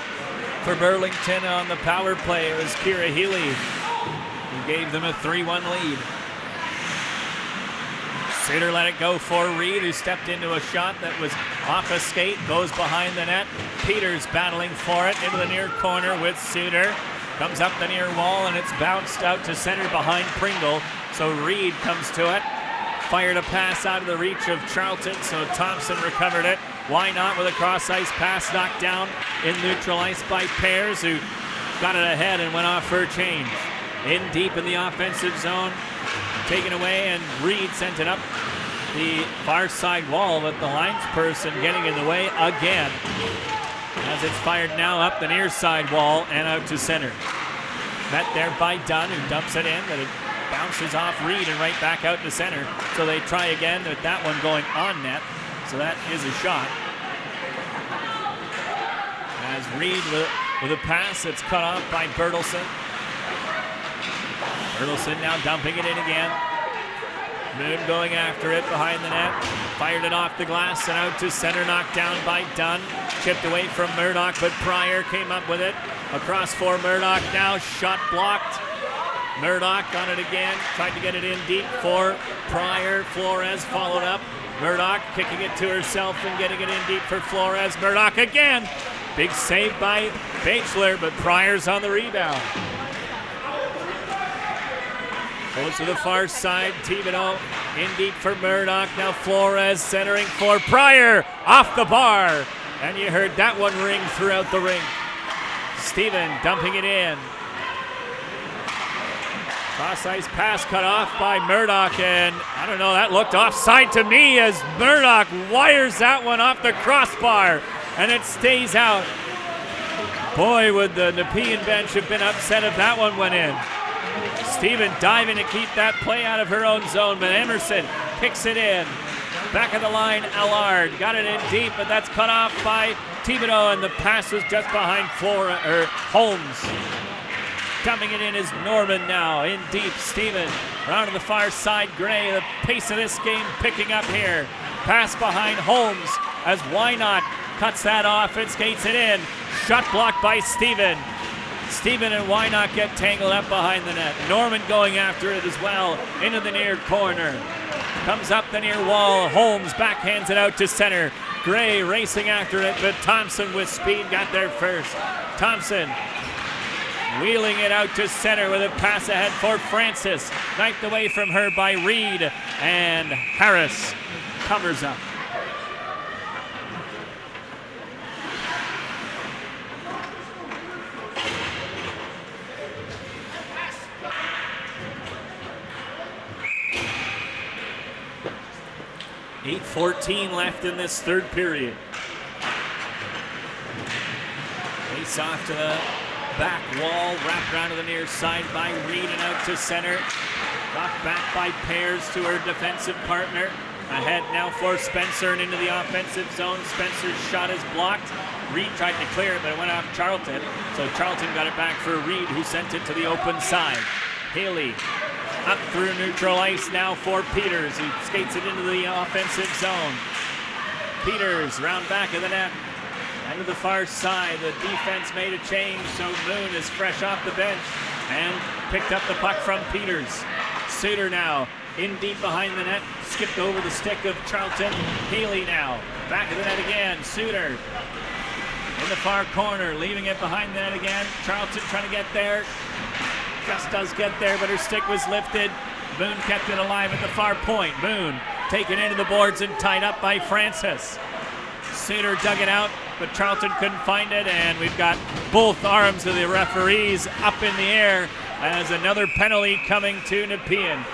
for Burlington on the power play. It was Keira Healey who gave them a 3-1 lead. Suter let it go for Reed, who stepped into a shot that was off a skate, goes behind the net. Peters battling for it into the near corner with Suter. Comes up the near wall, and it's bounced out to center behind Pringle. So Reed comes to it. Fired a pass out of the reach of Charlton, so Thompson recovered it. Why not with a cross-ice pass knocked down in neutral ice by Pears, who got it ahead and went off for a change. In deep in the offensive zone, taken away, and Reed sent it up the far side wall, but the linesperson getting in the way again as it's fired now up the near side wall and out to center. Met there by Dunn, who dumps it in, but it bounces off Reed and right back out to center. So they try again with that one going on net. So that is a shot. As Reed with a pass, it's cut off by Bertelsen. Bertelsen now dumping it in again. Muhn going after it behind the net. Fired it off the glass and out to center, knocked down by Dunn. Chipped away from Murdoch, but Prier came up with it. Across for Murdoch now, shot blocked. Murdoch on it again, tried to get it in deep for Prier. Flores followed up. Murdoch kicking it to herself and getting it in deep for Flores. Murdoch again. Big save by Batchelor, but Prier's on the rebound. Goes to the far side. Thibodeau in deep for Murdoch. Now Flores centering for Prier. Off the bar. And you heard that one ring throughout the rink. Steven dumping it in. Cross-ice pass cut off by Murdoch, and I don't know, that looked offside to me as Murdoch wires that one off the crossbar, and it stays out. Boy, would the Nepean bench have been upset if that one went in. Steven diving to keep that play out of her own zone, but Emerson kicks it in. Back of the line, Allard got it in deep, but that's cut off by Thibodeau, and the pass was just behind Holmes. Coming it in is Norman now, in deep, Steven. Around to the far side, Gray, the pace of this game picking up here. Pass behind Holmes as Wynot cuts that off and skates it in. Shot blocked by Steven. Steven and Wynot get tangled up behind the net. Norman going after it as well, into the near corner. Comes up the near wall, Holmes backhands it out to center. Gray racing after it, but Thompson with speed got there first. Thompson wheeling it out to center with a pass ahead for Francis. Knifed away from her by Reed, and Harris covers up. .8:14 left in this third period. Face off to the back wall, wrapped around to the near side by Reed and out to center. Knocked back by Pears to her defensive partner. Ahead now for Spencer and into the offensive zone. Spencer's shot is blocked. Reed tried to clear it, but it went off Charlton. So Charlton got it back for Reed, who sent it to the open side. Healey up through neutral ice now for Peters, who skates it into the offensive zone. Peters round back of the net. And to the far side, the defense made a change, so Muhn is fresh off the bench and picked up the puck from Peters. Suter now in deep behind the net, skipped over the stick of Charlton. Healey now. Back of the net again. Suter in the far corner, leaving it behind the net again. Charlton trying to get there. Just does get there, but her stick was lifted. Muhn kept it alive at the far point. Muhn taken into the boards and tied up by Francis. Suter dug it out, but Charlton couldn't find it, and we've got both arms of the referees up in the air as another penalty coming to Nepean.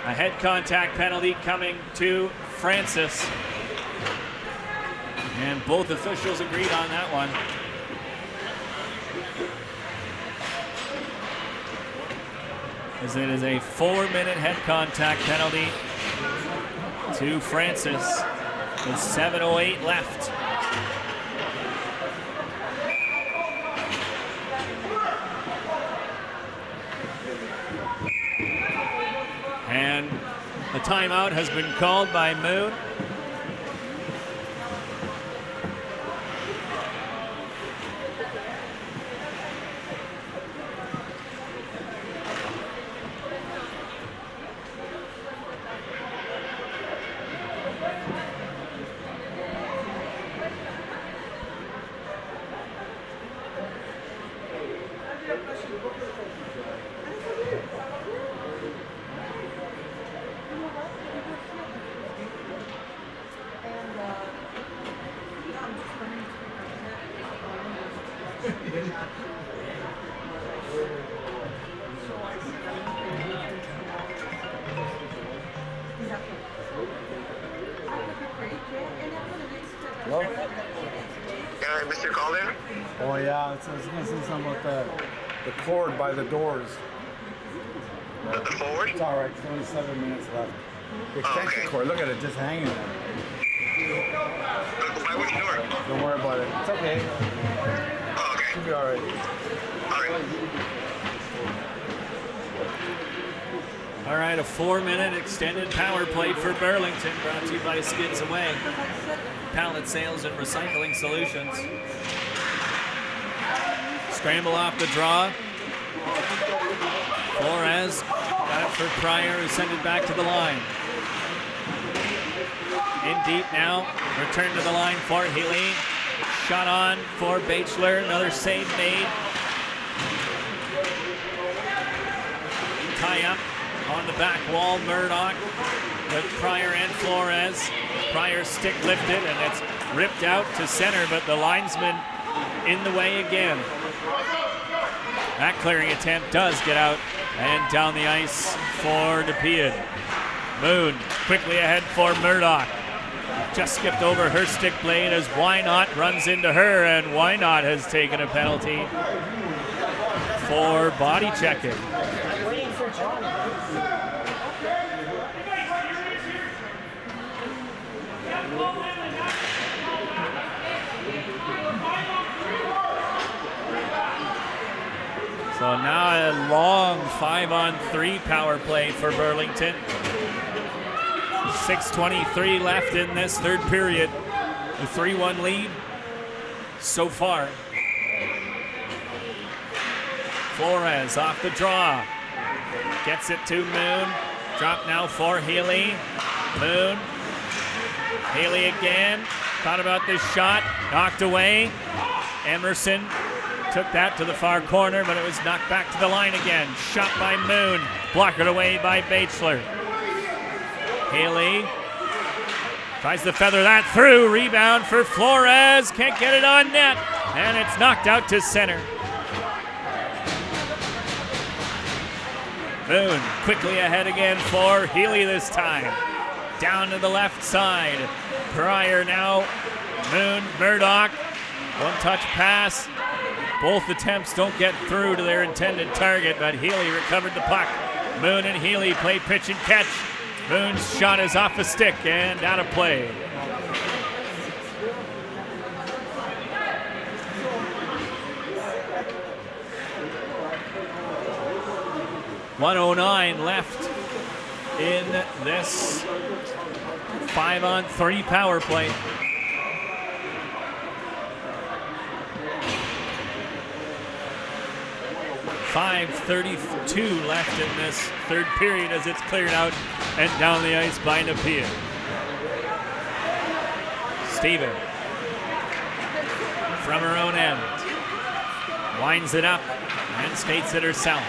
A head contact penalty coming to Francis. And both officials agreed on that one. As it is a 4-minute head contact penalty to Francis with 7:08 left. And the timeout has been called by Muhn. Hello? Yeah, Mr. Calder? Oh yeah, I was gonna say something about the cord by the doors. The forward? It's alright, it's only 7 minutes left. The extension okay. cord, look at it, just hanging there. By which door? Don't worry about it. It's okay. Oh, okay. Should be alright. All right. All right, a 4-minute extended power play for Burlington, brought to you by Skids Away, pallet sales and recycling solutions. Scramble off the draw. Flores got it for Prier, who sent it back to the line. In deep now, return to the line for Healey. Shot on for Batchelor, another save made. Tie up on the back wall, Murdoch with Prier and Flores. Prier's stick lifted and it's ripped out to center, but the linesman in the way again. That clearing attempt does get out and down the ice for Nepean. Muhn quickly ahead for Murdoch. Just skipped over her stick blade as Why Not runs into her, and Why Not has taken a penalty for body checking. So now a long 5-on-3 power play for Burlington. 6:23 left in this third period. A 3-1 lead so far. Flores off the draw. Gets it to Muhn. Drop now for Healey. Muhn. Healey again. Thought about this shot. Knocked away. Emerson took that to the far corner, but it was knocked back to the line again. Shot by Muhn. Blocked away by Batchelor. Healey tries to feather that through. Rebound for Flores. Can't get it on net. And it's knocked out to center. Muhn quickly ahead again for Healey this time. Down to the left side. Prier now. Muhn, Murdoch. One-touch pass. Both attempts don't get through to their intended target, but Healey recovered the puck. Muhn and Healey play pitch and catch. Muhn's shot is off the stick and out of play. .109 left in this 5-on-3 power play. 5:32 left in this third period as it's cleared out and down the ice by Nepean. Steven from her own end. Winds it up and skates it herself.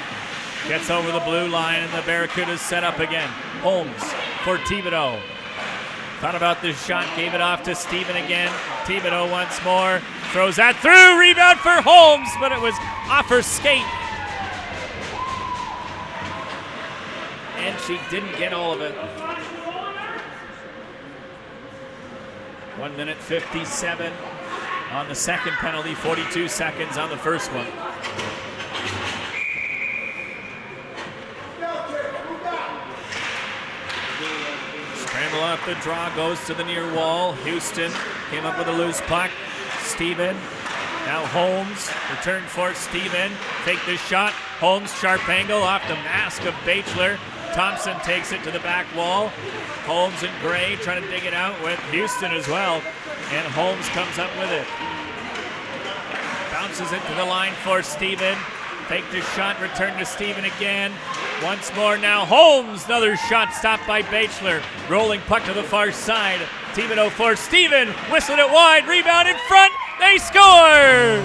Gets over the blue line and the Barracudas set up again. Holmes for Thibodeau. Thought about this shot, gave it off to Steven again. Thibodeau once more. Throws that through. Rebound for Holmes, but it was off her skate. And she didn't get all of it. 1 minute 57 on the second penalty, 42 seconds on the first one. Scramble off the draw, goes to the near wall. Houston came up with a loose puck. Steven, now Holmes, return for Steven. Take the shot. Holmes, sharp angle off the mask of Batchelor. Thompson takes it to the back wall. Holmes and Gray trying to dig it out with Houston as well. And Holmes comes up with it. Bounces it to the line for Steven. Fake the shot, return to Steven again. Once more now Holmes, another shot stopped by Batchelor. Rolling puck to the far side. Thibodeau for Steven, whistled it wide, rebound in front, they score!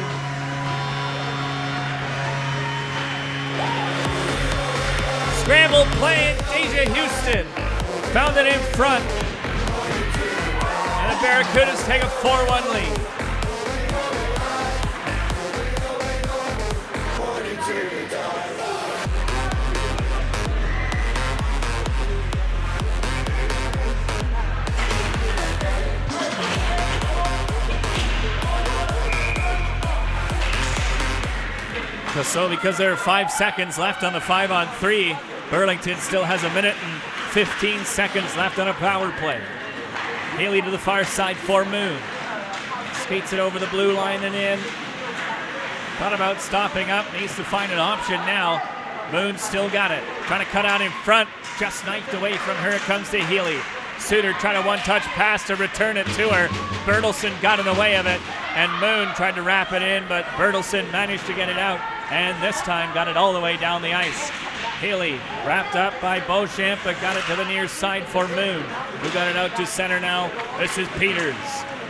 Scramble play, Deija Houston found it in front. And the Barracudas take a 4-1 lead. So because there are 5 seconds left on the 5-on-3, Burlington still has 1 minute and 15 seconds left on a power play. Healey to the far side for Muhn. Skates it over the blue line and in. Thought about stopping up, needs to find an option now. Muhn still got it. Trying to cut out in front, just knifed away from her. It comes to Healey. Suter tried a one-touch pass to return it to her. Bertelsen got in the way of it, and Muhn tried to wrap it in, but Bertelsen managed to get it out, and this time got it all the way down the ice. Healey wrapped up by Beauchamp, but got it to the near side for Muhn, who got it out to center now. This is Peters.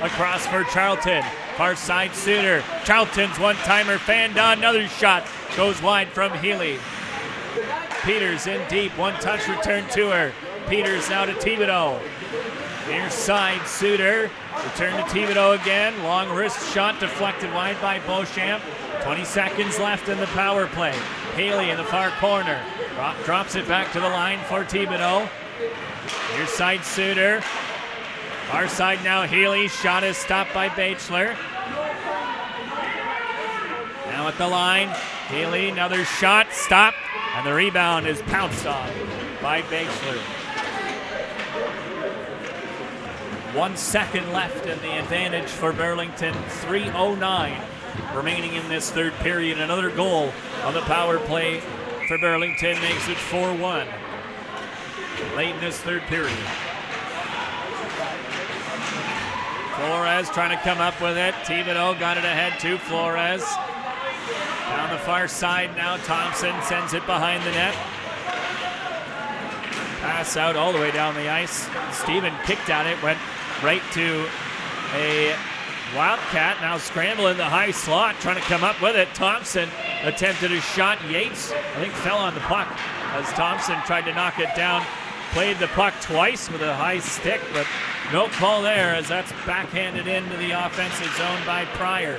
Across for Charlton. Far side Suter. Charlton's one-timer fanned on. Another shot goes wide from Healey. Peters in deep. One-touch return to her. Peters now to Thibodeau. Near side Suter. Return to Thibodeau again. Long wrist shot deflected wide by Beauchamp. 20 seconds left in the power play. Healey in the far corner. Drops it back to the line for Thibodeau. Near side Suter. Far side now Healey. Shot is stopped by Batchelor. Now at the line. Healey, another shot. Stopped. And the rebound is pounced on by Batchelor. 1 second left in the advantage for Burlington. 3:09 remaining in this third period. Another goal on the power play for Burlington makes it 4-1 late in this third period. Flores trying to come up with it. Thibodeau got it ahead to Flores. Down the far side now, Thompson sends it behind the net. Pass out all the way down the ice. Steven kicked at it, went right to a Wildcat. Now scramble in the high slot, trying to come up with it. Thompson attempted a shot. Yates, I think, fell on the puck as Thompson tried to knock it down. Played the puck twice with a high stick, but no call there as that's backhanded into the offensive zone by Prier.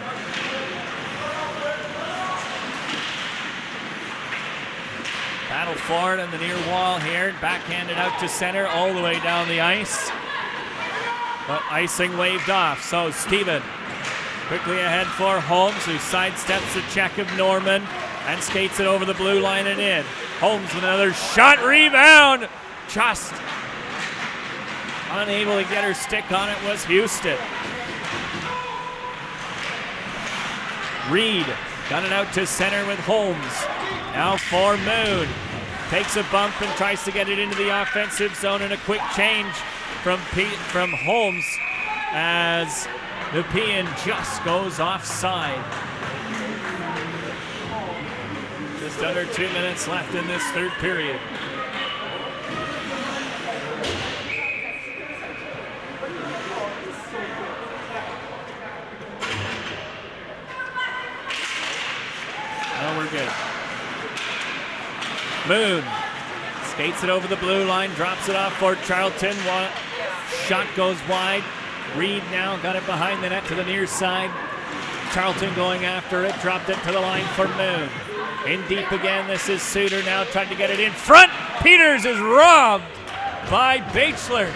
Battle for it on the near wall here. Backhanded out to center all the way down the ice. But icing waved off. So Steven quickly ahead for Holmes, who sidesteps the check of Norman and skates it over the blue line and in. Holmes with another shot. Rebound. Just unable to get her stick on it was Houston. Reed got it out to center with Holmes. Now for Muhn. Takes a bump and tries to get it into the offensive zone, and a quick change from Holmes as Nepean just goes offside. Just Just under 2 minutes left in this third period. Oh, we're good. Muhn skates it over the blue line, drops it off for Charlton. Shot goes wide. Reed now got it behind the net to the near side. Charlton going after it, dropped it to the line for Muhn. In deep again, this is Suter now trying to get it in front. Peters is robbed by Batchelor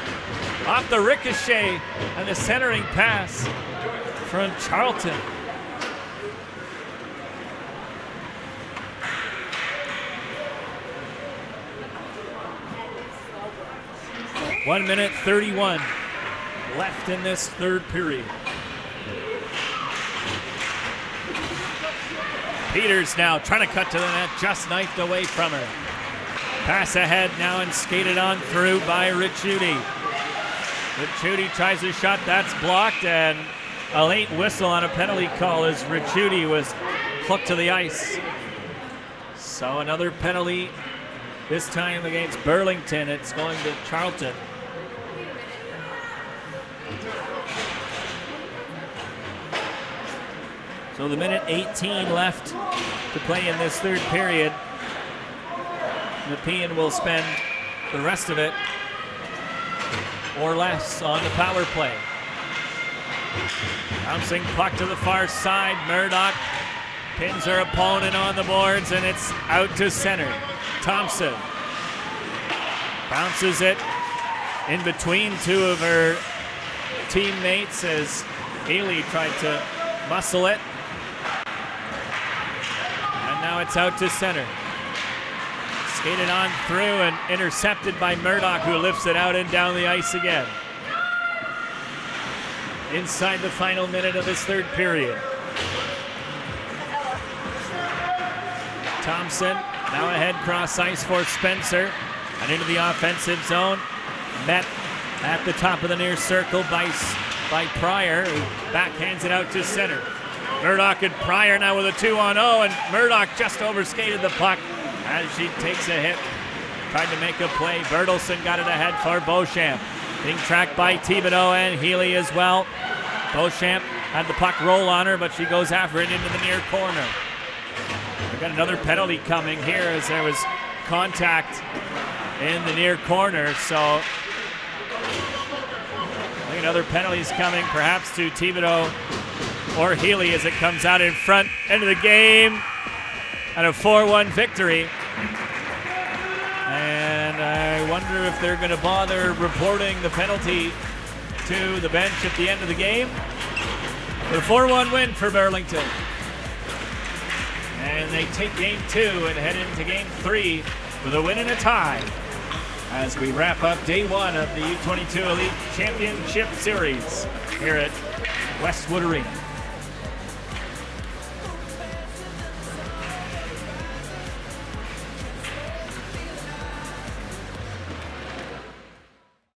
off the ricochet and the centering pass from Charlton. One minute 31 left in this third period. Peters now trying to cut to the net, just knifed away from her. Pass ahead now and skated on through by Ricciuti. Ricciuti tries a shot, that's blocked, and a late whistle on a penalty call as Ricciuti was hooked to the ice. So another penalty, this time against Burlington. It's going to Charlton. So the minute 18 left to play in this third period. Nepean will spend the rest of it or less on the power play. Bouncing puck to the far side. Murdoch pins her opponent on the boards, and it's out to center. Thompson bounces it in between two of her teammates as Healey tried to muscle it. And now it's out to center. Skated on through and intercepted by Murdoch, who lifts it out and down the ice again. Inside the final minute of this third period. Thompson now ahead cross ice for Spencer and into the offensive zone. Met at the top of the near circle by Prier, who backhands it out to center. Murdoch and Prier now with a 2-on-0, and Murdoch just overskated the puck as she takes a hit. Tried to make a play. Bertelsen got it ahead for Beauchamp. Being tracked by Thibodeau and Healey as well. Beauchamp had the puck roll on her, but she goes after it into the near corner. We've got another penalty coming here as there was contact in the near corner. So I think another penalty is coming, perhaps to Thibodeau or Healey as it comes out in front. End of the game and a 4-1 victory. And I wonder if they're going to bother reporting the penalty to the bench at the end of the game. The 4-1 win for Burlington. And they take game 2 and head into game 3 with a win and a tie as we wrap up day 1 of the U22 Elite Championship Series here at Westwood Arena.